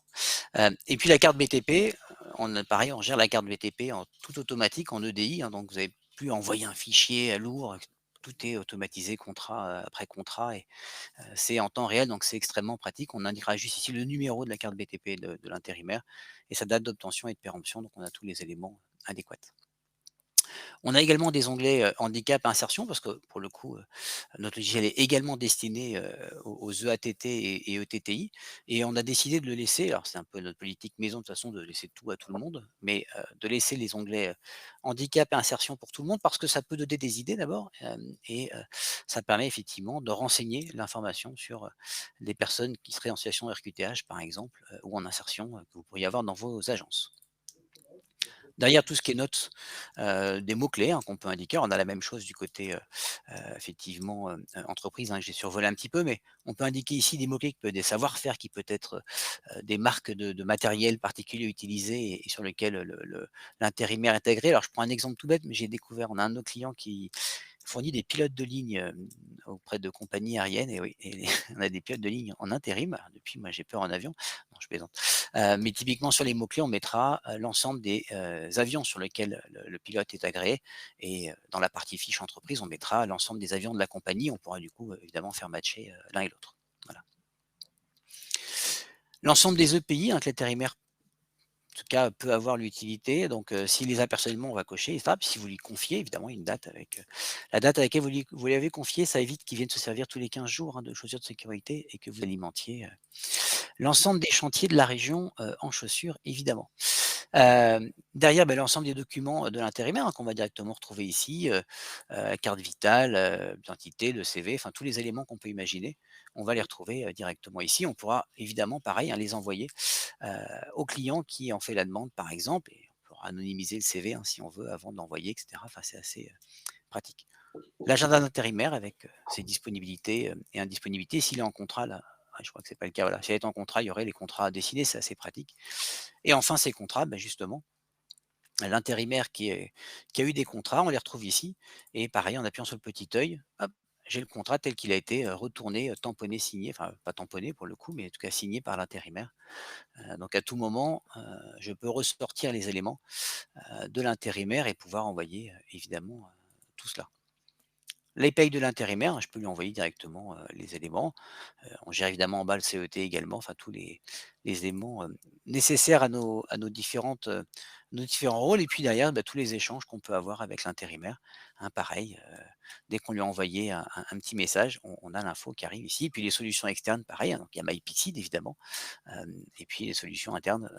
Et puis la carte BTP, on a pareil, on gère la carte BTP en tout automatique en EDI, hein, donc vous avez plus à envoyer un fichier lourd, tout est automatisé contrat, après contrat et c'est en temps réel, donc c'est extrêmement pratique. On indiquera juste ici le numéro de la carte BTP de l'intérimaire et sa date d'obtention et de péremption, donc on a tous les éléments adéquats. On a également des onglets, handicap, insertion parce que pour le coup, notre logiciel est également destiné, aux EATT et ETTI et on a décidé de le laisser, alors c'est un peu notre politique maison de toute façon de laisser tout à tout le monde, mais, de laisser les onglets, handicap et insertion pour tout le monde parce que ça peut donner des idées d'abord, et ça permet effectivement de renseigner l'information sur, les personnes qui seraient en situation de RQTH par exemple, ou en insertion, que vous pourriez avoir dans vos agences. Derrière tout ce qui est notes, des mots-clés, hein, qu'on peut indiquer. On a la même chose du côté, effectivement, entreprise, hein, j'ai survolé un petit peu, mais on peut indiquer ici des mots-clés qui peuvent être des savoir-faire, qui peut être, des marques de matériel particulier utilisé et sur lequel l'intérimaire est agréé. Alors je prends un exemple tout bête, mais j'ai découvert on a un de nos clients qui fournit des pilotes de ligne, auprès de compagnies aériennes et oui et on a des pilotes de ligne en intérim. Alors depuis, moi, j'ai peur en avion. Non, je plaisante. Mais typiquement sur les mots-clés, on mettra, l'ensemble des, avions sur lesquels le pilote est agréé et dans la partie fiche entreprise, on mettra l'ensemble des avions de la compagnie. On pourra du coup, évidemment faire matcher, l'un et l'autre. Voilà. L'ensemble des EPI, hein, que l'intérimaire en tout cas, peut avoir l'utilité. Donc, s'il les a personnellement, on va cocher et ça. Puis si vous lui confiez évidemment une date avec, la date à laquelle vous lui avez confié, ça évite qu'il vienne se servir tous les 15 jours, hein, de chaussures de sécurité et que vous alimentiez, l'ensemble des chantiers de la région, en chaussures évidemment. Derrière, l'ensemble des documents, de l'intérimaire, hein, qu'on va directement retrouver ici, carte vitale, identité, le CV, enfin tous les éléments qu'on peut imaginer, on va les retrouver, directement ici. On pourra évidemment pareil, hein, les envoyer, heu, au client qui en fait la demande par exemple et on pourra anonymiser le CV, hein, si on veut avant de l'envoyer et cetera. Enfin c'est assez, pratique. L'agenda d'intérimaire avec, ses disponibilités, et indisponibilités s'il est en contrat là, je crois que c'est pas le cas, voilà. Si elle est en contrat, il y aurait les contrats dessinés, c'est assez pratique. Et enfin ces contrats, justement, l'intérimaire qui a eu des contrats, on les retrouve ici et pareil en appuyant sur le petit œil, hop, j'ai le contrat tel qu'il a été, retourné, tamponné, signé, enfin pas tamponné pour le coup, mais en tout cas signé par l'intérimaire. Donc à tout moment, je peux ressortir les éléments, de l'intérimaire et pouvoir envoyer, évidemment, tout cela. Les payes de l'intérimaire, je peux lui envoyer directement, les éléments. On gère évidemment en bas le CET également, enfin tous les éléments, nécessaires à nos différents rôles et puis derrière, tous les échanges qu'on peut avoir avec l'intérimaire, hein, pareil, dès qu'on lui a envoyé un petit message, on a l'info qui arrive ici. Puis les solutions externes, pareil, hein, donc il y a MyPixid évidemment, et puis les solutions internes,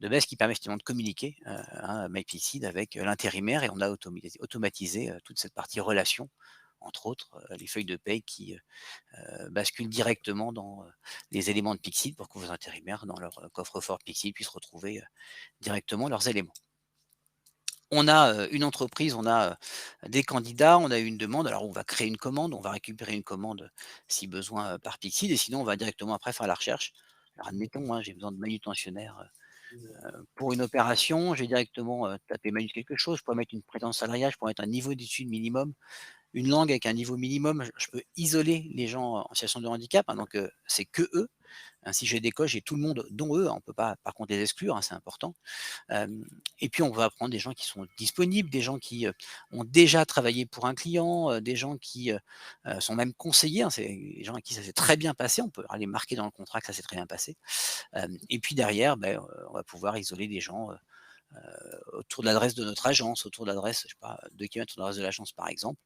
de base qui permettent effectivement de communiquer, hein, MyPixid avec, l'intérimaire et on a automatisé, toute cette partie relation, entre autres, les feuilles de paie qui, basculent directement dans, les éléments de Pixid pour que vos intérimaires, dans leur, coffre-fort Pixid, puissent retrouver, directement leurs éléments. On a, une entreprise, on a, des candidats, on a une demande, alors on va créer une commande, on va récupérer une commande, si besoin, par Pixid et sinon on va directement après faire la recherche. Alors admettons, hein, j'ai besoin de manutentionnaire, pour une opération, je vais directement, taper manu quelque chose, je pourrais mettre une prétention salariale, je pourrais mettre un niveau d'études minimum, une langue avec un niveau minimum, je peux isoler les gens en situation de handicap, hein, donc c'est que eux. Hein, si j'ai des coches, j'ai tout le monde dont eux, hein, on ne peut pas par contre les exclure, hein, c'est important. Et puis on va prendre des gens qui sont disponibles, des gens qui, ont déjà travaillé pour un client, des gens qui, sont même conseillers, hein, c'est des gens à qui ça s'est très bien passé, on peut aller marquer dans le contrat que ça s'est très bien passé. Et puis derrière, on va pouvoir isoler des gens, autour de l'adresse de notre agence, autour de l'adresse, je sais pas, 2 kilomètres de l'adresse de l'agence par exemple,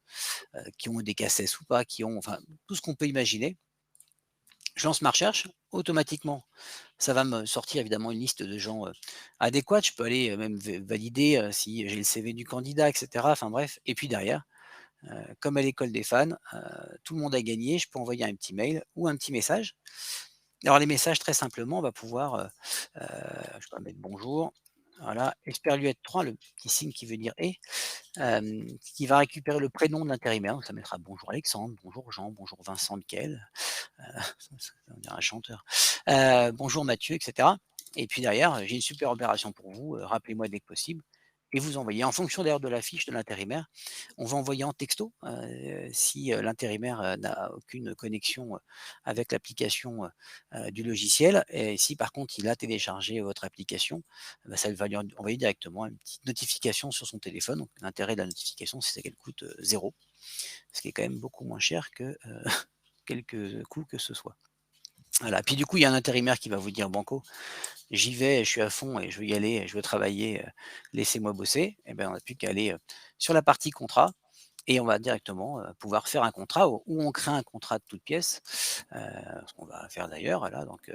qui ont des cassettes ou pas, qui ont enfin tout ce qu'on peut imaginer. Je lance ma recherche, automatiquement, ça va me sortir évidemment une liste de gens, adéquats. Je peux aller, même valider, si j'ai le CV du candidat et cetera, enfin bref et puis derrière, comme à l'école des fans, tout le monde a gagné, je peux envoyer un petit mail ou un petit message. Alors les messages très simplement, on va pouvoir, je peux mettre «bonjour», voilà, Esperluette 3, le petit signe qui veut dire «et». Qui va récupérer le prénom de l'intérimaire, donc ça mettra bonjour Alexandre, bonjour Jean, bonjour Vincent, Michael, on dirait un chanteur, bonjour Mathieu, et cetera. Et puis derrière, j'ai une super opération pour vous, rappelez-moi dès que possible et vous envoyez en fonction d'ailleurs de la fiche de l'intérimaire, on va envoyer en texto, si, l'intérimaire, n'a aucune connexion, avec l'application, du logiciel et si par contre il a téléchargé votre application, ça va lui envoyer directement une petite notification sur son téléphone. Donc l'intérêt de la notification, c'est qu'elle coûte, 0, ce qui est quand même beaucoup moins cher que, quelques coûts que ce soit. Voilà, puis du coup, il y a un intérimaire qui va vous dire: «Banco, j'y vais, je suis à fond et je veux y aller, je veux travailler, laissez-moi bosser» et ben, on n'a plus qu'à aller, sur la partie contrat et on va directement, pouvoir faire un contrat ou on crée un contrat de toutes pièces, ce qu'on va faire d'ailleurs, voilà donc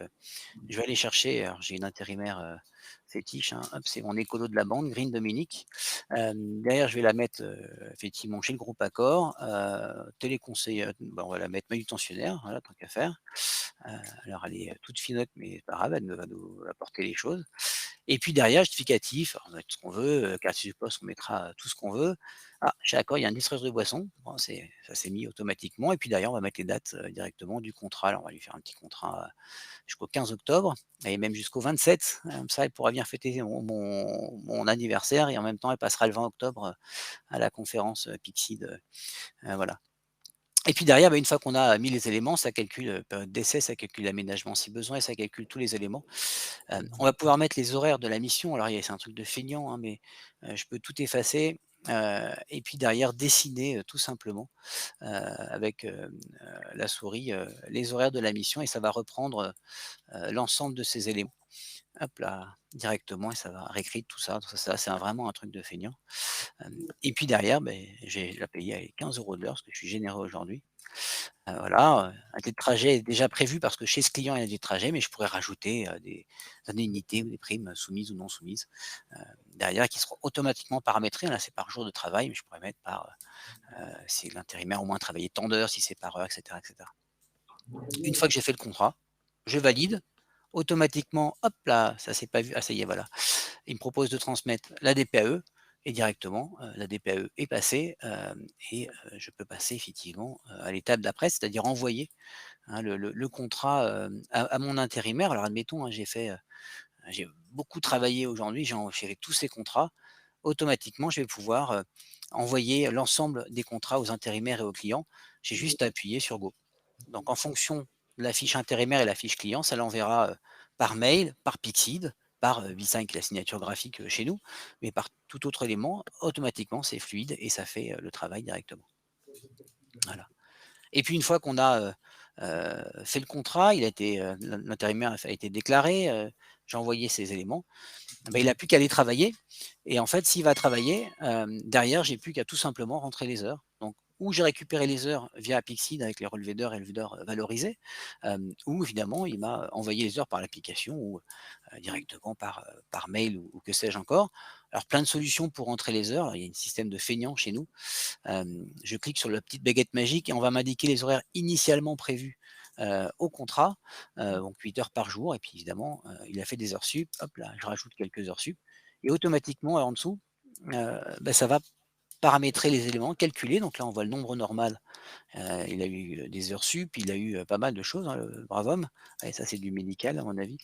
je vais aller chercher, alors j'ai une intérimaire, fétiche, hein, hop, c'est mon écolo de la bande, Green Dominique. Derrière, je vais la mettre, effectivement chez le groupe Accor, téléconseillère, on va la mettre manutentionnaire, voilà, tant qu'à faire. Alors elle est, toute finotte, mais c'est pas grave, elle va nous apporter les choses. Et puis derrière, justificatif, alors on va mettre ce qu'on veut, carte de poste, on mettra tout ce qu'on veut. Ah, chez Accor, il y a un distributeur de boissons, bon ça s'est mis automatiquement et puis derrière, on va mettre les dates, directement du contrat. Alors on va lui faire un petit contrat, jusqu'au 15 octobre et même jusqu'au 27, comme ça elle pourra venir fêter mon anniversaire et en même temps elle passera le 20 octobre, à la conférence, Pixid, voilà. Et puis derrière, une fois qu'on a mis les éléments, ça calcule, période d'essai, ça calcule l'aménagement si besoin et ça calcule tous les éléments. On va pouvoir mettre les horaires de la mission. Alors il y a c'est un truc de feignant, hein, mais je peux tout effacer, et puis derrière dessiner, tout simplement, avec, la souris, les horaires de la mission et ça va reprendre, l'ensemble de ces éléments. Hop là, directement et ça va réécrire tout ça. Donc ça c'est vraiment un truc de feignant. Et puis derrière, j'ai la payer à 15 € de l'heure parce que je suis généreux aujourd'hui. Voilà, un temps de trajet est déjà prévu parce que chez ce client, il y a des trajets, mais je pourrais rajouter, des indemnités ou des primes soumises ou non soumises, derrière qui seront automatiquement paramétrées. Là, c'est par jour de travail, mais je pourrais mettre par, si l'intérimaire au moins travaillé tant d'heures, si c'est par heure, et cetera, et cetera. Une fois que j'ai fait le contrat, je valide, automatiquement, hop là, ça s'est pas vu, ah ça y est, voilà. Il me propose de transmettre la DPAE. et directement, la DPAE est passée, et je peux passer effectivement, à l'étape d'après, c'est-à-dire envoyer, hein, le contrat, à mon intérimaire. Alors admettons, hein, j'ai beaucoup travaillé aujourd'hui, j'ai fait tous ces contrats. Automatiquement, je vais pouvoir, envoyer l'ensemble des contrats aux intérimaires et aux clients. J'ai juste à appuyer sur go. Donc en fonction de la fiche intérimaire et la fiche client, ça l'enverra, par mail, par Pixid, par, Visign qui est la signature graphique, chez nous, mais par tout autre élément, automatiquement, c'est fluide et ça fait, le travail directement. Voilà. Et puis une fois qu'on a, fait le contrat, il a été, l'intérimaire a été déclaré, j'ai envoyé ces éléments, bah, il a plus qu'à aller travailler et en fait, s'il va travailler, derrière, j'ai plus qu'à tout simplement rentrer les heures. Donc ou j'ai récupéré les heures via Pixid avec les relevés d'heures et levées d'heures, valorisés, ou évidemment il m'a envoyé les heures par l'application ou, directement par mail ou que sais-je encore. Alors plein de solutions pour rentrer les heures. Il y a un système de feignant chez nous. Je clique sur la petite baguette magique et on va m'indiquer les horaires initialement prévus, au contrat, donc 8 heures par jour et puis évidemment, il a fait des heures sup, hop là, je rajoute quelques heures sup et automatiquement en dessous, bah, ça va paramétrer les éléments, calculer, donc là on voit le nombre normal, il a eu, des heures sup, il a eu, pas mal de choses, hein, le brave homme et ça c'est du médical à mon avis,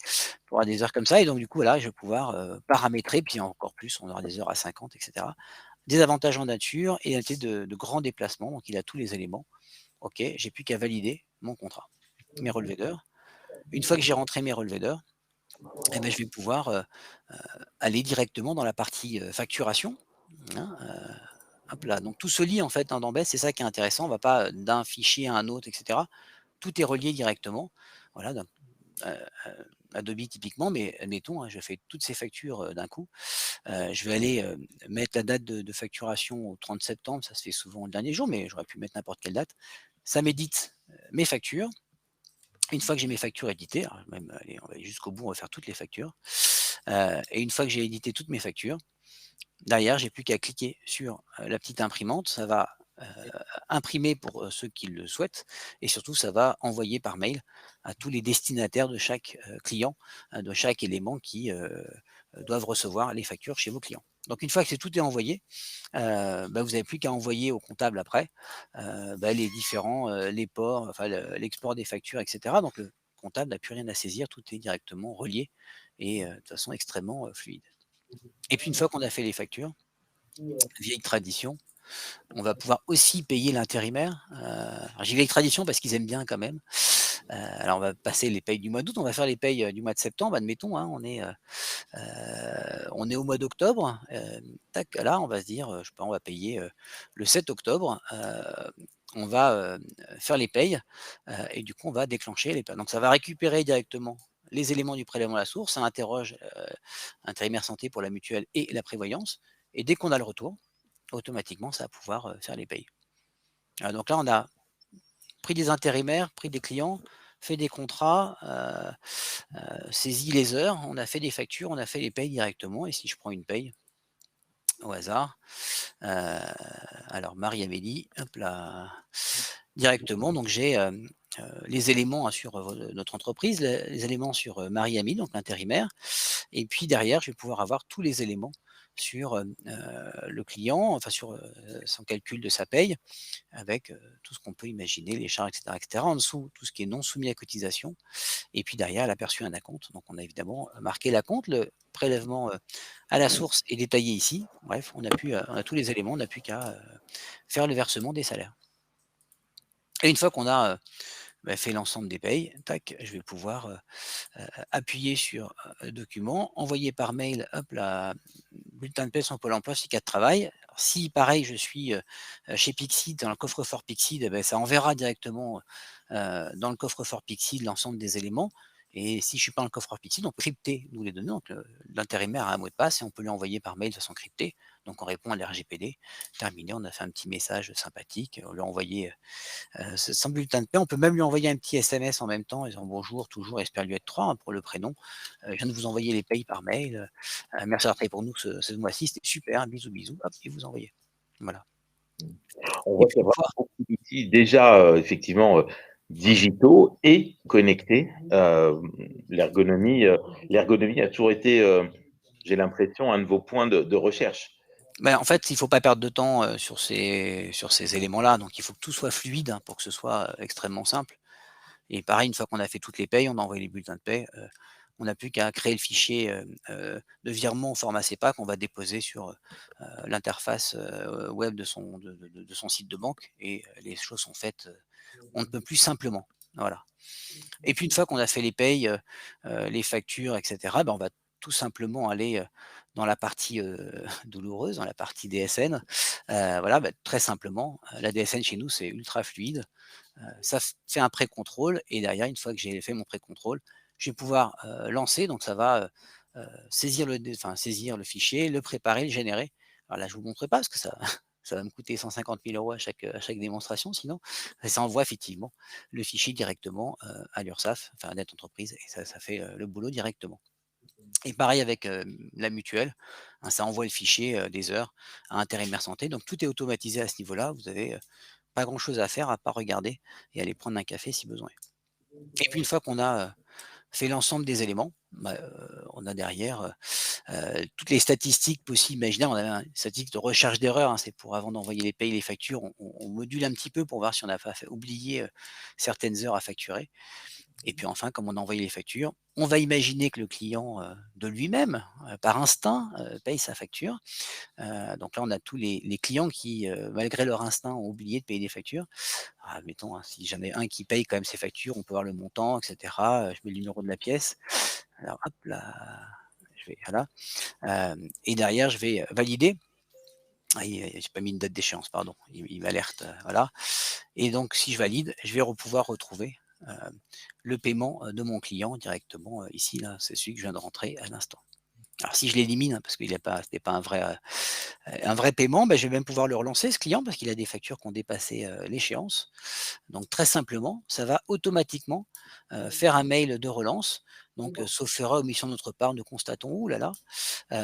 pour avoir des heures comme ça et donc du coup là, je vais pouvoir, paramétrer puis encore plus, on aura des heures à 50 et cetera. Des avantages en nature et de grands déplacements, donc il a tous les éléments. OK, j'ai plus qu'à valider mon contrat, mes relevés d'heures. Une fois que j'ai rentré mes relevés d'heures, et ben, je vais pouvoir, aller directement dans la partie, facturation, hein, hop là, donc tout se lie en fait, hein, dans Best, c'est ça qui est intéressant, on va pas, d'un fichier à un autre et cetera. Tout est relié directement. Voilà, heu Adobe typiquement, mais admettons, hein, je fais toutes ces factures, d'un coup. Je vais aller, mettre la date de facturation au 30 septembre, ça se fait souvent le dernier jour, mais j'aurais pu mettre n'importe quelle date. Ça m'édite, mes factures. Une fois que j'ai mes factures éditées, alors même, allez, on va aller jusqu'au bout, on va faire toutes les factures. Et une fois que j'ai édité toutes mes factures, derrière, j'ai plus qu'à cliquer sur, la petite imprimante. Ça va, imprimer pour, ceux qui le souhaitent et surtout ça va envoyer par mail à tous les destinataires de chaque, client, de chaque élément qui, doivent recevoir les factures chez vos clients. Donc une fois que tout est envoyé, bah, vous n'avez plus qu'à envoyer au comptable après, bah, les différents, les ports, enfin l'export des factures et cetera. Donc le comptable n'a plus rien à saisir, tout est directement relié et de façon extrêmement, fluide. Et puis une fois qu'on a fait les factures, vieille tradition, on va pouvoir aussi payer l'intérimaire. Alors j'ai vieille tradition parce qu'ils aiment bien quand même. Alors on va passer les payes du mois d'août, on va faire les payes, du mois de septembre, admettons, hein, on est au mois d'octobre, tac, là, on va se dire, je sais pas, on va payer, le 7 octobre, on va, faire les payes, et du coup, on va déclencher les paiements. Donc ça va récupérer directement les éléments du prélèvement à la source, ça interroge, intérimaire santé pour la mutuelle et la prévoyance et dès qu'on a le retour, automatiquement, ça va pouvoir, faire les payes. Donc là, on a pris des intérimaires, pris des clients, fait des contrats, saisi les heures, on a fait des factures, on a fait les payes directement et si je prends une paye au hasard, heu, alors Marie-Amélie, hop là, directement donc j'ai, les éléments, hein, sur, notre entreprise, les éléments sur, Marie-Amélie, donc l'intérimaire et puis derrière, je vais pouvoir avoir tous les éléments sur, le client, enfin sur, son calcul de sa paye avec, tout ce qu'on peut imaginer, les charges et cetera. En dessous, tout ce qui est non soumis à cotisation et puis derrière, elle a perçu un acompte. Donc on a évidemment, marqué l'acompte, le prélèvement, à la source est détaillé ici. Bref, on a tous les éléments, on n'a plus qu'à, faire le versement des salaires. Et une fois qu'on a, bah, fait l'ensemble des payes, tac, je vais pouvoir, appuyer sur, document, envoyer par mail, hop là, bulletin de paie sans Pôle emploi, certificat de travail. Alors si pareil, je suis, chez Pixid, dans le coffre-fort Pixid, eh beh, ça enverra directement, dans le coffre-fort Pixid l'ensemble des éléments et si je suis pas dans le coffre-fort Pixid, on peut crypter nous les données, donc l'intérimaire a un mot de passe et on peut lui envoyer par mail de façon cryptée. Donc on répond à l'RGPD. Terminé, on a fait un petit message sympathique, on lui a envoyé, sans bulletin de paie. On peut même lui envoyer un petit SMS en même temps, en disant: «Bonjour, toujours, espère lui être 3 hein, pour le prénom. Je viens de vous envoyer les payes par mail, merci d'avoir travaillé pour nous ce mois-ci, c'était super, bisous, bisous», hop et vous envoyez. Voilà On et voit puis qu'il y a une vraiment fois beaucoup d'outils déjà, effectivement, digitaux et connectés. L'ergonomie a toujours été, j'ai l'impression, un de vos points de recherche. En fait, il ne faut pas perdre de temps, sur ces éléments-là, donc il faut que tout soit fluide, hein, pour que ce soit, extrêmement simple. Et pareil, une fois qu'on a fait toutes les payes, on a envoyé les bulletins de paie, on n'a plus qu'à créer le fichier, de virement au format SEPA qu'on va déposer sur, l'interface, web de son site de banque, et les choses sont faites, on ne peut plus simplement. Voilà. Et puis une fois qu'on a fait les payes, les factures et cetera, on va tout simplement aller, dans la partie, douloureuse, dans la partie DSN. Voilà, très simplement, la DSN chez nous, c'est ultra fluide. Ça fait un pré-contrôle, et derrière, une fois que j'ai fait mon pré-contrôle, je vais pouvoir, lancer. Donc ça va, saisir le fichier, le préparer, le générer. Alors là, je vous montrerai pas parce que ça ça va me coûter 150 000 € à chaque démonstration sinon. Et ça envoie effectivement le fichier directement, à l'URSSAF, enfin à Net Entreprise, et ça fait, le boulot directement. Et pareil avec, la mutuelle, hein, ça envoie le fichier, des heures à Intérimaire Santé. Donc tout est automatisé à ce niveau-là. Vous avez, pas grand chose à faire à part regarder et aller prendre un café si besoin est. Et puis une fois qu'on a, fait l'ensemble des éléments, on a derrière, toutes les statistiques possibles, imaginables. On a une statistique de recherche d'erreurs, hein, c'est pour avant d'envoyer les payes, les factures, on module un petit peu pour voir si on n'a pas oublié, certaines heures à facturer. Et puis enfin, comme on a envoyé les factures, on va imaginer que le client, de lui-même, par instinct, paye sa facture. Donc là, on a tous les clients qui, malgré leur instinct, ont oublié de payer des factures. Admettons, hein, si j'en ai un qui paye quand même ses factures, on peut voir le montant, et cetera. Je mets le numéro de la pièce. Alors hop là, je vais voilà, et derrière je vais, valider. J'ai pas mis une date d'échéance, pardon. Il m'alerte, voilà. Et donc si je valide, je vais pouvoir retrouver, le paiement, de mon client directement, ici là, c'est celui que je viens de rentrer à l'instant. Alors si je l'élimine, hein, parce qu'il a pas c'était pas un vrai paiement, je vais même pouvoir le relancer ce client parce qu'il a des factures qui ont dépassé, l'échéance. Donc très simplement, ça va automatiquement, faire un mail de relance. Donc, sauf erreur, omission de notre part, nous constatons, ouh là là,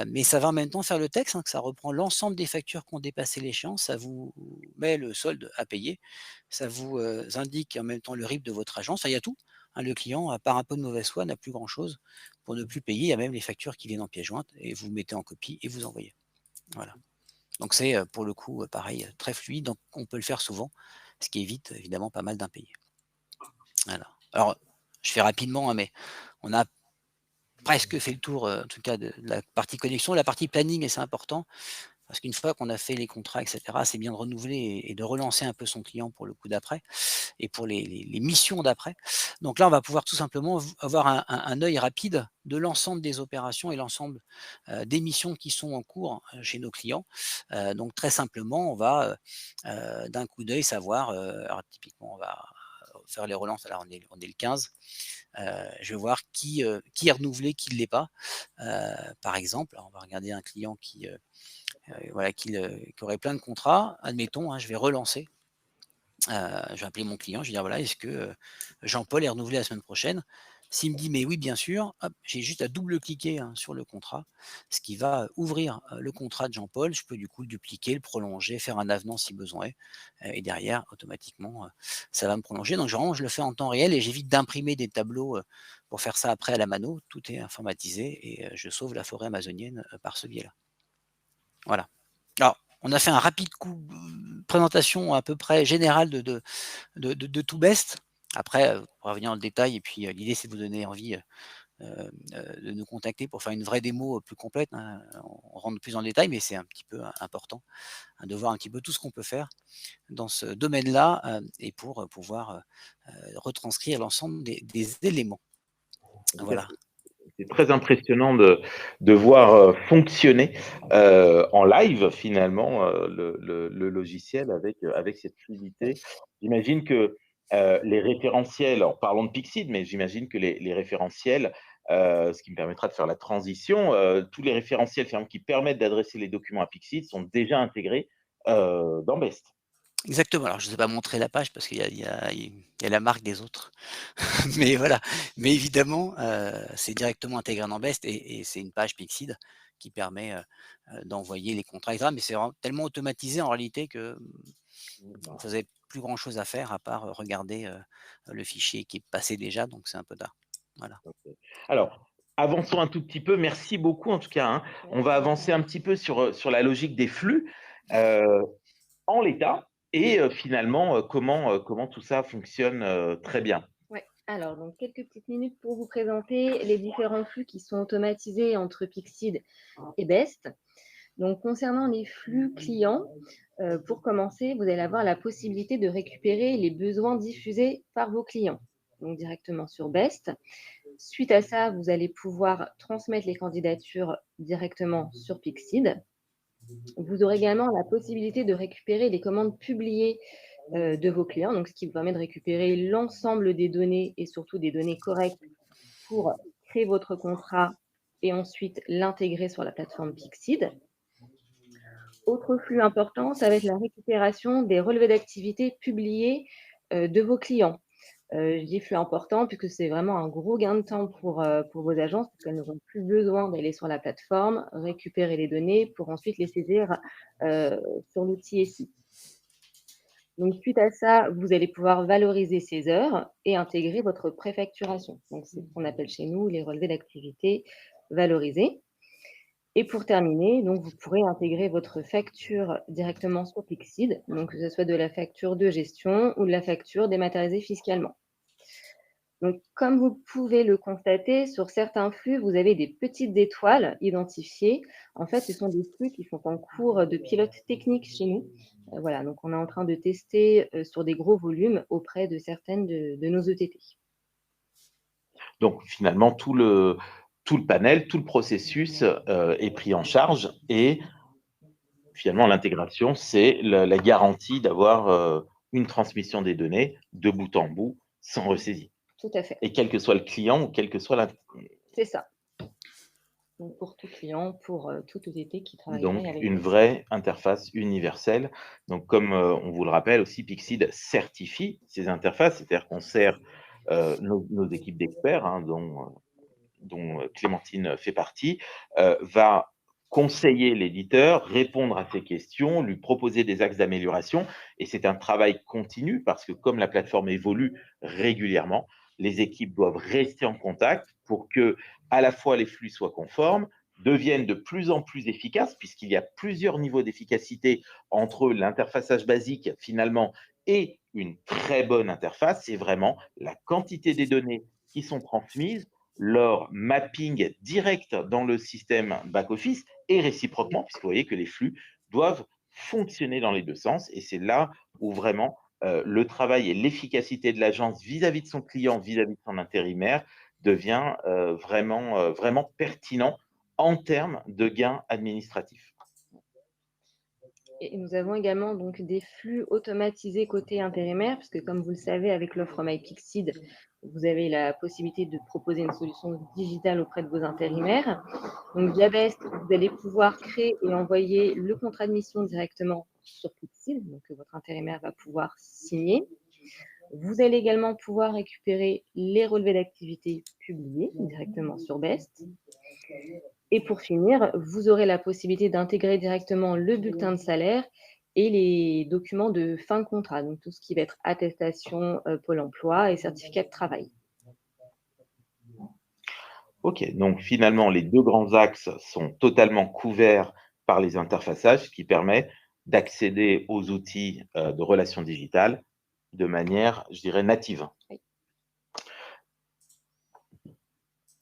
mais ça va en même temps faire le texte, hein, que ça reprend l'ensemble des factures qui ont dépassé l'échéance, ça vous met le solde à payer, ça vous, indique en même temps le RIB de votre agence, enfin il y a tout, hein. Le client, à part un peu de mauvaise foi, n'a plus grand chose pour ne plus payer. Il y a même les factures qui viennent en pièce jointe, et vous mettez en copie et vous envoyez. Voilà. Donc c'est, pour le coup, pareil, très fluide, donc on peut le faire souvent, ce qui évite évidemment pas mal d'impayés. Voilà. Alors, je fais rapidement, hein, mais on a presque fait le tour, en tout cas de la partie connexion. La partie planning, et c'est important, parce qu'une fois qu'on a fait les contrats et cetera, c'est bien de renouveler et de relancer un peu son client pour le coup d'après, et pour les missions d'après. Donc là, on va pouvoir tout simplement avoir un œil rapide de l'ensemble des opérations et l'ensemble, des missions qui sont en cours, chez nos clients. Donc très simplement, on va, d'un coup d'œil savoir, alors typiquement, on va faire les relances. Alors on est le 15, je vais voir qui est renouvelé, qui ne l'est pas. Par exemple, on va regarder un client voilà, qui aurait plein de contrats. Admettons, hein, je vais relancer. Je vais appeler mon client, je vais dire: «Voilà, est-ce que, Jean-Paul est renouvelé la semaine prochaine?» S'il me dit: «Mais oui, bien sûr», hop, j'ai juste à double-cliquer, hein, sur le contrat, ce qui va ouvrir, le contrat de Jean-Paul. Je peux du coup le dupliquer, le prolonger, faire un avenant si besoin est, et derrière automatiquement, ça va me prolonger. Donc je le fais en temps réel, et j'évite d'imprimer des tableaux, pour faire ça après à la mano. Tout est informatisé, et je sauve la forêt amazonienne, par ce biais-là. Voilà. Alors, on a fait un rapide présentation à peu près générale de tout best. Après, on pourra revenir dans le détail, et puis, l'idée c'est de vous donner envie, de nous contacter pour faire une vraie démo, plus complète, hein. On rentre plus dans le détail, mais c'est un petit peu important, hein, de voir un petit peu tout ce qu'on peut faire dans ce domaine-là, et pour, pouvoir, retranscrire l'ensemble des éléments. En tout cas, Voilà. c'est très impressionnant de voir, fonctionner, en live finalement, le logiciel avec cette fluidité. J'imagine que, les référentiels, alors parlons de Pixid, mais j'imagine que les référentiels, ce qui me permettra de faire la transition, tous les référentiels finalement qui permettent d'adresser les documents à Pixid sont déjà intégrés, dans Best. Exactement. Alors je ne sais pas montrer la page parce qu'il y a la marque des autres. Mais voilà, mais évidemment, c'est directement intégré dans Best, et c'est une page Pixid qui permet, d'envoyer les contrats et cetera. Mais c'est vraiment tellement automatisé en réalité que, vous avez plus grand chose à faire à part, regarder, le fichier qui est passé déjà, donc c'est un peu tard. Voilà. Alors, avançons un tout petit peu. Merci beaucoup en tout cas, hein. On va avancer un petit peu sur la logique des flux, heu, en l'état et finalement, comment tout ça fonctionne, très bien. Ouais. Alors, donc quelques petites minutes pour vous présenter les différents flux qui sont automatisés entre Pixid et Best. Donc, concernant les flux clients, pour commencer, vous allez avoir la possibilité de récupérer les besoins diffusés par vos clients, donc directement sur Best. Suite à ça, vous allez pouvoir transmettre les candidatures directement sur Pixid. Vous aurez également la possibilité de récupérer les commandes publiées de vos clients, donc ce qui vous permet de récupérer l'ensemble des données et surtout des données correctes pour créer votre contrat et ensuite l'intégrer sur la plateforme Pixid. Autre flux important, ça va être la récupération des relevés d'activité publiés de vos clients. Je dis flux important puisque c'est vraiment un gros gain de temps pour vos agences, parce qu'elles n'auront plus besoin d'aller sur la plateforme, récupérer les données pour ensuite les saisir sur l'outil SI. Donc, suite à ça, vous allez pouvoir valoriser ces heures et intégrer votre préfacturation. Donc, c'est ce qu'on appelle chez nous les relevés d'activité valorisés. Et pour terminer, donc, vous pourrez intégrer votre facture directement sur Pixid, donc que ce soit de la facture de gestion ou de la facture dématérialisée fiscalement. Donc, comme vous pouvez le constater, sur certains flux, vous avez des petites étoiles identifiées. En fait, ce sont des flux qui sont en cours de pilote technique chez nous. Voilà, donc on est en train de tester sur des gros volumes auprès de certaines de nos ETT. Donc finalement tout le panel, tout le processus, est pris en charge et finalement l'intégration, c'est la garantie d'avoir, une transmission des données de bout en bout sans ressaisie Tout à fait, et quel que soit le client ou quel que soit c'est ça. Donc, pour tout client, pour tout ETT qui donc travaillerait avec une nous. vraie interface universelle. Donc comme, on vous le rappelle aussi, Pixid certifie ces interfaces, c'est-à-dire qu'on sert, nos équipes d'experts, hein, dont Clémentine fait partie, va conseiller l'éditeur, répondre à ses questions, lui proposer des axes d'amélioration et c'est un travail continu parce que comme la plateforme évolue régulièrement, les équipes doivent rester en contact pour que à la fois les flux soient conformes, deviennent de plus en plus efficaces puisqu'il y a plusieurs niveaux d'efficacité entre l'interfaçage basique finalement et une très bonne interface, c'est vraiment la quantité des données qui sont transmises, leur mapping direct dans le système back-office et réciproquement, puisque vous voyez que les flux doivent fonctionner dans les deux sens. Et c'est là où vraiment le travail et l'efficacité de l'agence vis-à-vis de son client, vis-à-vis de son intérimaire, devient vraiment pertinent en termes de gains administratifs. Et nous avons également donc des flux automatisés côté intérimaire, puisque comme vous le savez, avec l'offre MyPixid, vous avez la possibilité de proposer une solution digitale auprès de vos intérimaires. Donc, via Best, vous allez pouvoir créer et envoyer le contrat de mission directement sur Pixid, donc que votre intérimaire va pouvoir signer. Vous allez également pouvoir récupérer les relevés d'activité publiés directement sur Best. Et pour finir, vous aurez la possibilité d'intégrer directement le bulletin de salaire et les documents de fin de contrat, donc tout ce qui va être attestation Pôle emploi et certificat de travail. Ok, donc finalement, les deux grands axes sont totalement couverts par les interfaçages, ce qui permet d'accéder aux outils de relations digitales de manière, je dirais, native. Oui.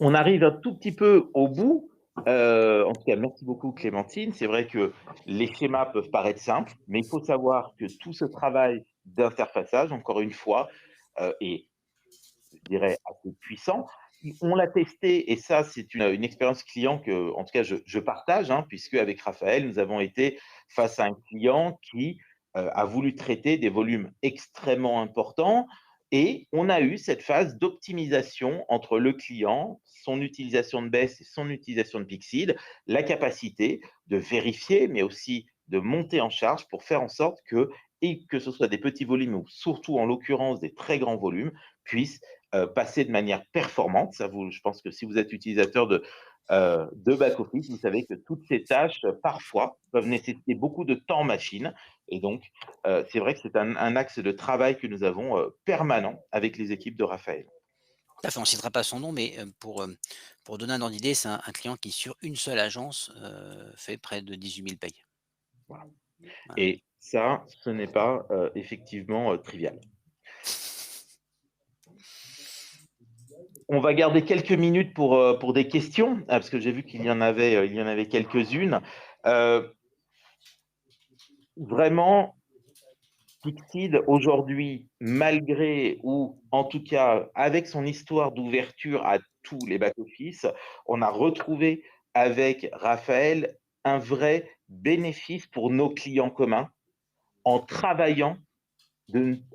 On arrive un tout petit peu au bout. En tout cas, merci beaucoup Clémentine. C'est vrai que les schémas peuvent paraître simples, mais il faut savoir que tout ce travail d'interfaçage, encore une fois, est, je dirais, assez puissant. On l'a testé et ça, c'est une expérience client que, en tout cas, je partage, hein, puisque avec Raphaël, nous avons été face à un client qui a voulu traiter des volumes extrêmement importants et on a eu cette phase d'optimisation entre le client, son utilisation de Best et son utilisation de Pixid, la capacité de vérifier, mais aussi de monter en charge pour faire en sorte que, et que ce soit des petits volumes ou surtout en l'occurrence des très grands volumes, puissent passer de manière performante. Ça vous, je pense que si vous êtes utilisateur de back-office, vous savez que toutes ces tâches, parfois, peuvent nécessiter beaucoup de temps machine. Et donc, c'est vrai que c'est un axe de travail que nous avons permanent avec les équipes de Raphaël. Tout à fait, on ne citera pas son nom, mais pour donner un ordre d'idée, c'est un client qui, sur une seule agence, fait près de 18 000 payes. Voilà. Voilà. Et ça, ce n'est pas, effectivement, trivial. On va garder quelques minutes pour des questions, parce que j'ai vu il y en avait quelques-unes. Vraiment, Pixid aujourd'hui, malgré ou en tout cas avec son histoire d'ouverture à tous les back-office, on a retrouvé avec Raphaël un vrai bénéfice pour nos clients communs en travaillant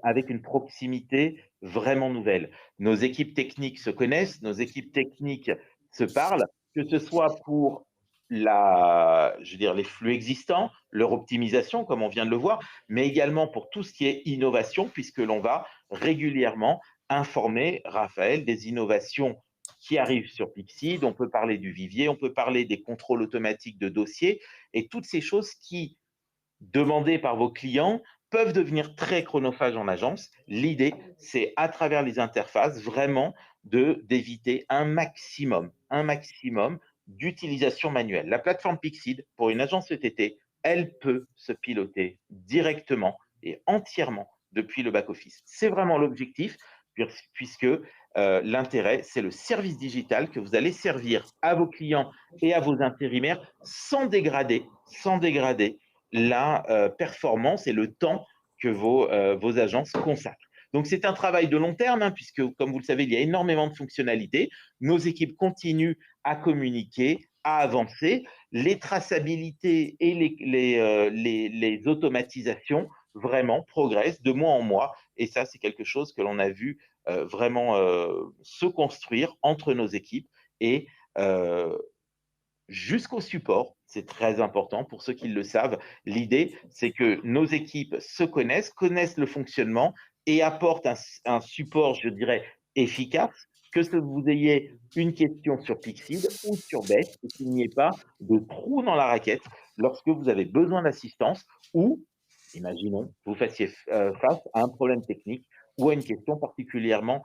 avec une proximité vraiment nouvelle. Nos équipes techniques se connaissent, nos équipes techniques se parlent, que ce soit pour je veux dire, les flux existants, leur optimisation, comme on vient de le voir, mais également pour tout ce qui est innovation, puisque l'on va régulièrement informer Raphaël des innovations qui arrivent sur Pixid. On peut parler du vivier, on peut parler des contrôles automatiques de dossiers et toutes ces choses qui, demandées par vos clients, peuvent devenir très chronophages en agence. L'idée, c'est à travers les interfaces, vraiment d'éviter un maximum d'utilisation manuelle. La plateforme Pixid, pour une agence ETT, elle peut se piloter directement et entièrement depuis le back-office. C'est vraiment l'objectif, puisque l'intérêt, c'est le service digital que vous allez servir à vos clients et à vos intérimaires sans dégrader la performance et le temps que vos agences consacrent. Donc, c'est un travail de long terme, hein, puisque, comme vous le savez, il y a énormément de fonctionnalités. Nos équipes continuent à communiquer, à avancer. Les traçabilités et les automatisations vraiment progressent de mois en mois. Et ça, c'est quelque chose que l'on a vu vraiment se construire entre nos équipes et jusqu'au support. C'est très important pour ceux qui le savent. L'idée, c'est que nos équipes se connaissent le fonctionnement et apportent un support, je dirais, efficace, que vous ayez une question sur Pixid ou sur Best et qu'il n'y ait pas de trou dans la raquette lorsque vous avez besoin d'assistance ou, imaginons, vous fassiez face à un problème technique ou à une question particulièrement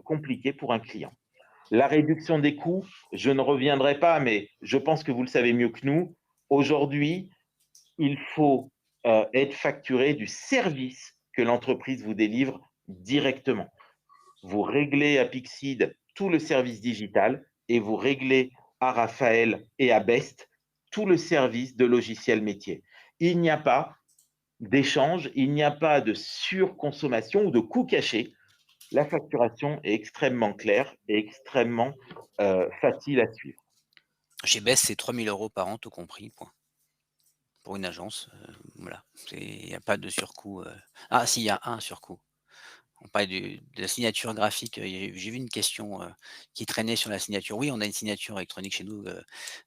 compliquée pour un client. La réduction des coûts, je ne reviendrai pas, mais je pense que vous le savez mieux que nous. Aujourd'hui, il faut être facturé du service que l'entreprise vous délivre directement. Vous réglez à Pixid tout le service digital et vous réglez à Raphaël et à Best tout le service de logiciel métier. Il n'y a pas d'échange, il n'y a pas de surconsommation ou de coûts cachés. La facturation est extrêmement claire et extrêmement facile à suivre. Chez Best, c'est 3 000 € par an, tout compris, point. Pour une agence, voilà. Il n'y a pas de surcoût. Ah si, il y a un surcoût. On parlait de la signature graphique. J'ai vu une question qui traînait sur la signature. Oui, on a une signature électronique chez nous,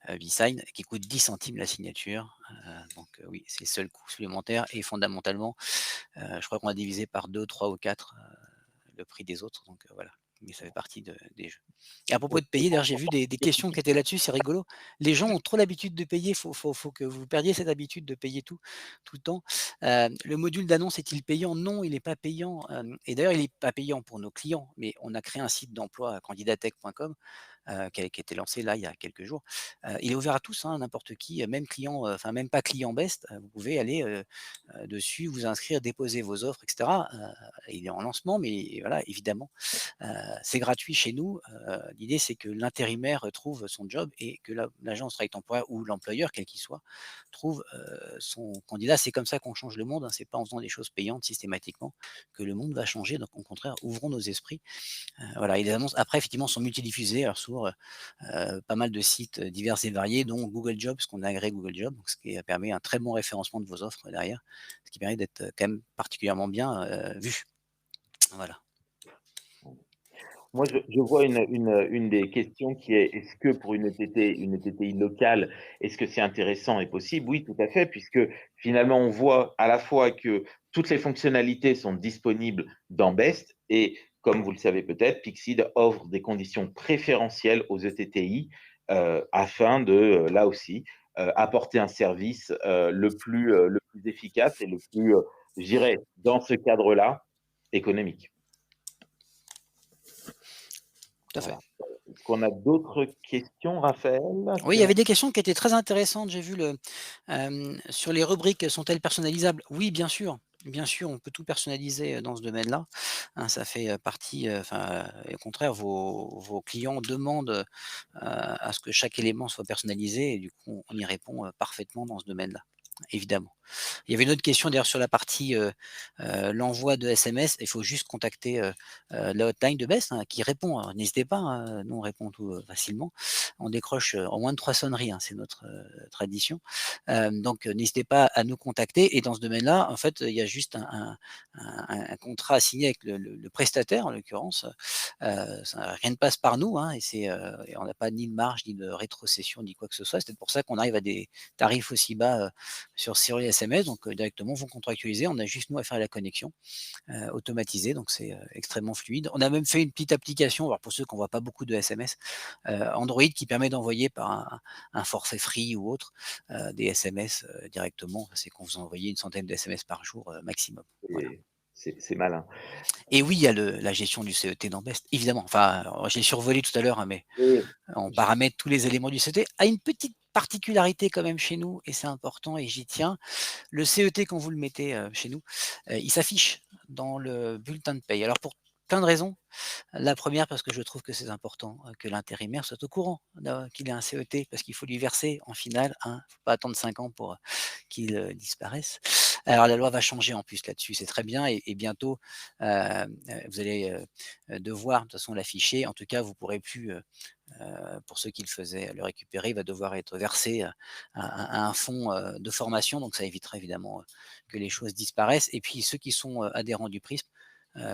V-Sign, qui coûte 10 centimes la signature. Donc oui, c'est le seul coût supplémentaire. Et fondamentalement, je crois qu'on a divisé par 2, 3 ou 4 le prix des autres. Donc voilà. Mais ça fait partie des jeux. Et à propos de payer, d'ailleurs, j'ai vu des questions qui étaient là-dessus, c'est rigolo. Les gens ont trop l'habitude de payer, faut que vous perdiez cette habitude de payer tout le temps. Le module d'annonce est-il payant? Non, il n'est pas payant. Et d'ailleurs, il n'est pas payant pour nos clients, mais on a créé un site d'emploi, candidatech.com, qui a été lancé là il y a quelques jours. Il est ouvert à tous, hein, n'importe qui, même client, enfin même pas client Best, vous pouvez aller dessus, vous inscrire, déposer vos offres, etc. Il est en lancement, mais voilà, évidemment, c'est gratuit chez nous. L'idée, c'est que l'intérimaire trouve son job et que l'agence travail temporaire ou l'employeur, quel qu'il soit, trouve son candidat. C'est comme ça qu'on change le monde. Hein. C'est pas en faisant des choses payantes systématiquement que le monde va changer. Donc, au contraire, ouvrons nos esprits. Voilà. Et les annonces, après, effectivement, sont multidiffusées alors, sur pas mal de sites divers et variés, dont Google Jobs, qu'on a agréé Google Jobs, donc, ce qui permet un très bon référencement de vos offres derrière, ce qui permet d'être quand même particulièrement bien vu. Voilà. Moi, je vois une des questions qui est, est-ce que pour une ETTI locale, est-ce que c'est intéressant et possible? Oui, tout à fait, puisque finalement, on voit à la fois que toutes les fonctionnalités sont disponibles dans Best et, comme vous le savez peut-être, Pixid offre des conditions préférentielles aux ETTI afin de, là aussi, apporter un service le plus efficace et le plus, je dirais, dans ce cadre-là, économique. tout à fait. Voilà. Est-ce qu'on a d'autres questions, Raphaël? Oui, il y avait des questions qui étaient très intéressantes. J'ai vu sur les rubriques, sont-elles personnalisables? Oui, bien sûr, on peut tout personnaliser, dans ce domaine-là, hein, ça fait, partie, enfin, et au contraire, vos clients demandent, à ce que chaque élément soit personnalisé et du coup, on y répond, parfaitement dans ce domaine-là, évidemment. Il y avait une autre question d'ailleurs sur la partie, l'envoi de SMS. Il faut juste contacter, la hotline de Best, hein, qui répond, hein. N'hésitez pas, hein, nous on répond tout, facilement. On décroche, en moins de 3 sonneries, hein, c'est notre, tradition. Donc n'hésitez pas à nous contacter et dans ce domaine-là, en fait, il y a juste un contrat à signer avec le prestataire en l'occurrence, rien ne passe par nous, hein, et on n'a pas ni de marge, ni de rétrocession, ni quoi que ce soit. C'est peut-être pour ça qu'on arrive à des tarifs aussi bas, sur les SMS, donc directement vous contractualisez, on a juste nous à faire la connexion, automatisée, donc c'est, extrêmement fluide. On a même fait une petite application, alors pour ceux qui n'envoient pas beaucoup de SMS, Android qui permet d'envoyer par un forfait free ou autre, des SMS, directement. C'est qu'on vous envoyez une centaine de SMS par jour, maximum. Voilà. C'est malin. Et oui, il y a la gestion du CET dans Best, évidemment. Enfin, alors, je l'ai survolé tout à l'heure, hein, mais Oui, on paramètre tous les éléments du CET. A une petite particularité quand même chez nous et c'est important et j'y tiens. Le CET quand vous le mettez, chez nous, il s'affiche dans le bulletin de paye. Alors pour plein de raisons. La première parce que je trouve que c'est important, que l'intérimaire soit au courant qu'il ait un CET parce qu'il faut lui verser en finale, hein. Faut pas attendre 5 ans pour, qu'il, disparaisse. Alors la loi va changer en plus là-dessus, c'est très bien et bientôt, vous allez, devoir de toute façon l'afficher. En tout cas, vous pourrez plus, pour ceux qui le faisaient, le récupérer, il va devoir être versé, à un fonds, de formation, donc ça évitera évidemment, que les choses disparaissent et puis ceux qui sont, adhérents du prisme,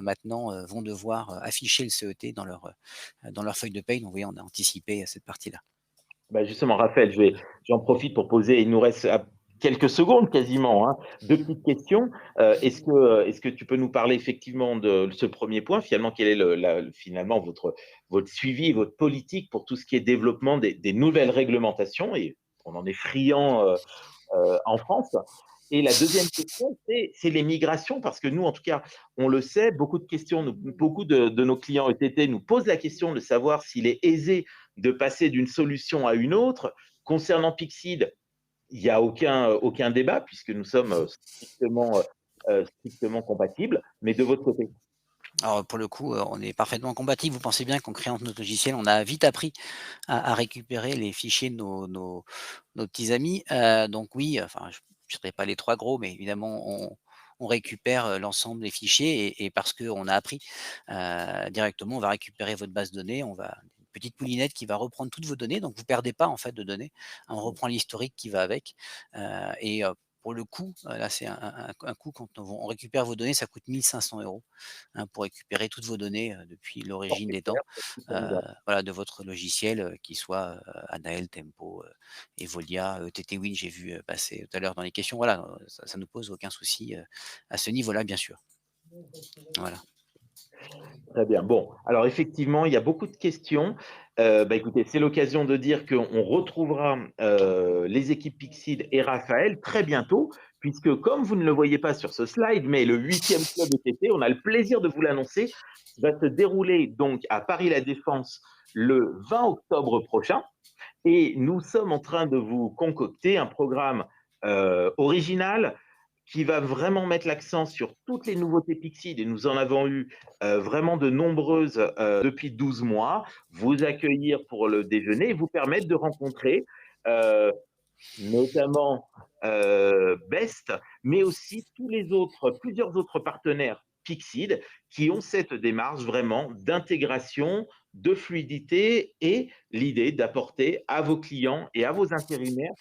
maintenant, vont devoir, afficher le CET dans leur feuille de paye, donc oui, on a anticipé, cette partie-là. bah, justement, Raphaël, j'en profite pour poser, il nous reste quelques secondes quasiment, hein, deux petites questions. Est-ce que tu peux nous parler effectivement de ce premier point, finalement, quel est finalement votre suivi, votre politique pour tout ce qui est développement des nouvelles réglementations, et on en est friand en France. Et la deuxième question, c'est les migrations, parce que nous, en tout cas, on le sait, beaucoup de nos clients ETT nous posent la question de savoir s'il est aisé de passer d'une solution à une autre. Concernant Pixid, il n'y a aucun débat, puisque nous sommes strictement compatibles, mais de votre côté. Alors pour le coup, on est parfaitement compatibles. Vous pensez bien qu'en créant notre logiciel, on a vite appris à récupérer les fichiers de nos petits amis. Donc oui, enfin, je ne citerai pas les 3 gros, mais évidemment, on récupère, l'ensemble des fichiers et parce qu'on a appris, directement, on va récupérer votre base de données, on va une petite moulinette qui va reprendre toutes vos données, donc vous perdez pas, en fait, de données. On reprend l'historique qui va avec, et pour le coût, là, c'est un coût quand on récupère vos données, ça coûte 1 500 €, hein, pour récupérer toutes vos données, depuis l'origine des temps, heu, voilà, de votre logiciel, qu'il soit, Anaël, Tempo, Evolia, TT-Win, j'ai vu, passer tout à l'heure dans les questions. Voilà, ça ne pose aucun souci, à ce niveau-là, bien sûr. Voilà. Très bien. Bon, alors effectivement, il y a beaucoup de questions. Bah, écoutez, c'est l'occasion de dire qu'on retrouvera les équipes Pixid et Raphaël très bientôt, puisque comme vous ne le voyez pas sur ce slide, mais le 8e club ETT, on a le plaisir de vous l'annoncer, qui va se dérouler donc à Paris La Défense le 20 octobre prochain. Et nous sommes en train de vous concocter un programme original qui va vraiment mettre l'accent sur toutes les nouveautés Pixid, et nous en avons eu vraiment de nombreuses depuis 12 mois, vous accueillir pour le déjeuner et vous permettre de rencontrer euh, notamment Best, mais aussi plusieurs autres partenaires Pixid qui ont cette démarche vraiment d'intégration, de fluidité et l'idée d'apporter à vos clients et à vos intérimaires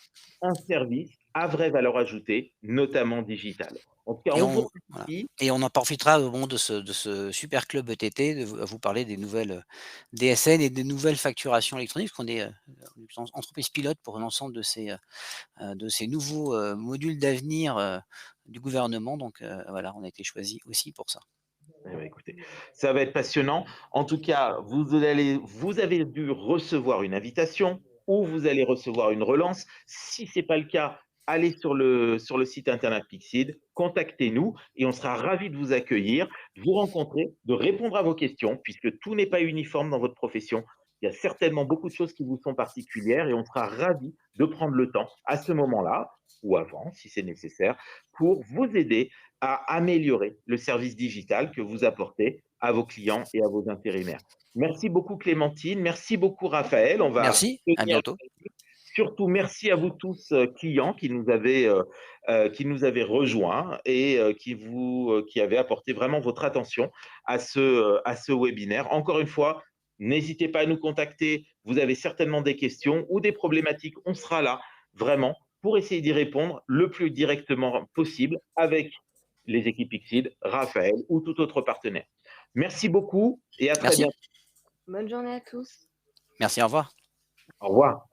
un service à vraie valeur ajoutée, notamment digitale. En tout cas, Et on vous on voilà remercie. et on en profitera au moment de ce super club ETT de vous parler des nouvelles, DSN et des nouvelles facturations électroniques, parce qu'on est, entreprise pilote pour l'ensemble de ces nouveaux, modules d'avenir, du gouvernement donc voilà, on a été choisi aussi pour ça. Eh ben, écoutez, ça va être passionnant. En tout cas, vous avez dû recevoir une invitation ou vous allez recevoir une relance. Si ce n'est pas le cas, allez sur le site internet Pixid, contactez-nous et on sera ravis de vous accueillir, de vous rencontrer, de répondre à vos questions, puisque tout n'est pas uniforme dans votre profession. Il y a certainement beaucoup de choses qui vous sont particulières et on sera ravis de prendre le temps à ce moment-là, ou avant si c'est nécessaire, pour vous aider à améliorer le service digital que vous apportez à vos clients et à vos intérimaires. Merci beaucoup Clémentine, merci beaucoup Raphaël. On va Merci, à tenir bientôt. surtout, merci à vous tous, clients qui nous avez rejoints et qui avez apporté vraiment votre attention à ce webinaire. Encore une fois, n'hésitez pas à nous contacter. Vous avez certainement des questions ou des problématiques. On sera là, vraiment, pour essayer d'y répondre le plus directement possible avec les équipes Pixid, Raphaël ou tout autre partenaire. Merci beaucoup et à très Merci. bientôt. Bonne journée à tous. Merci, au revoir. Au revoir.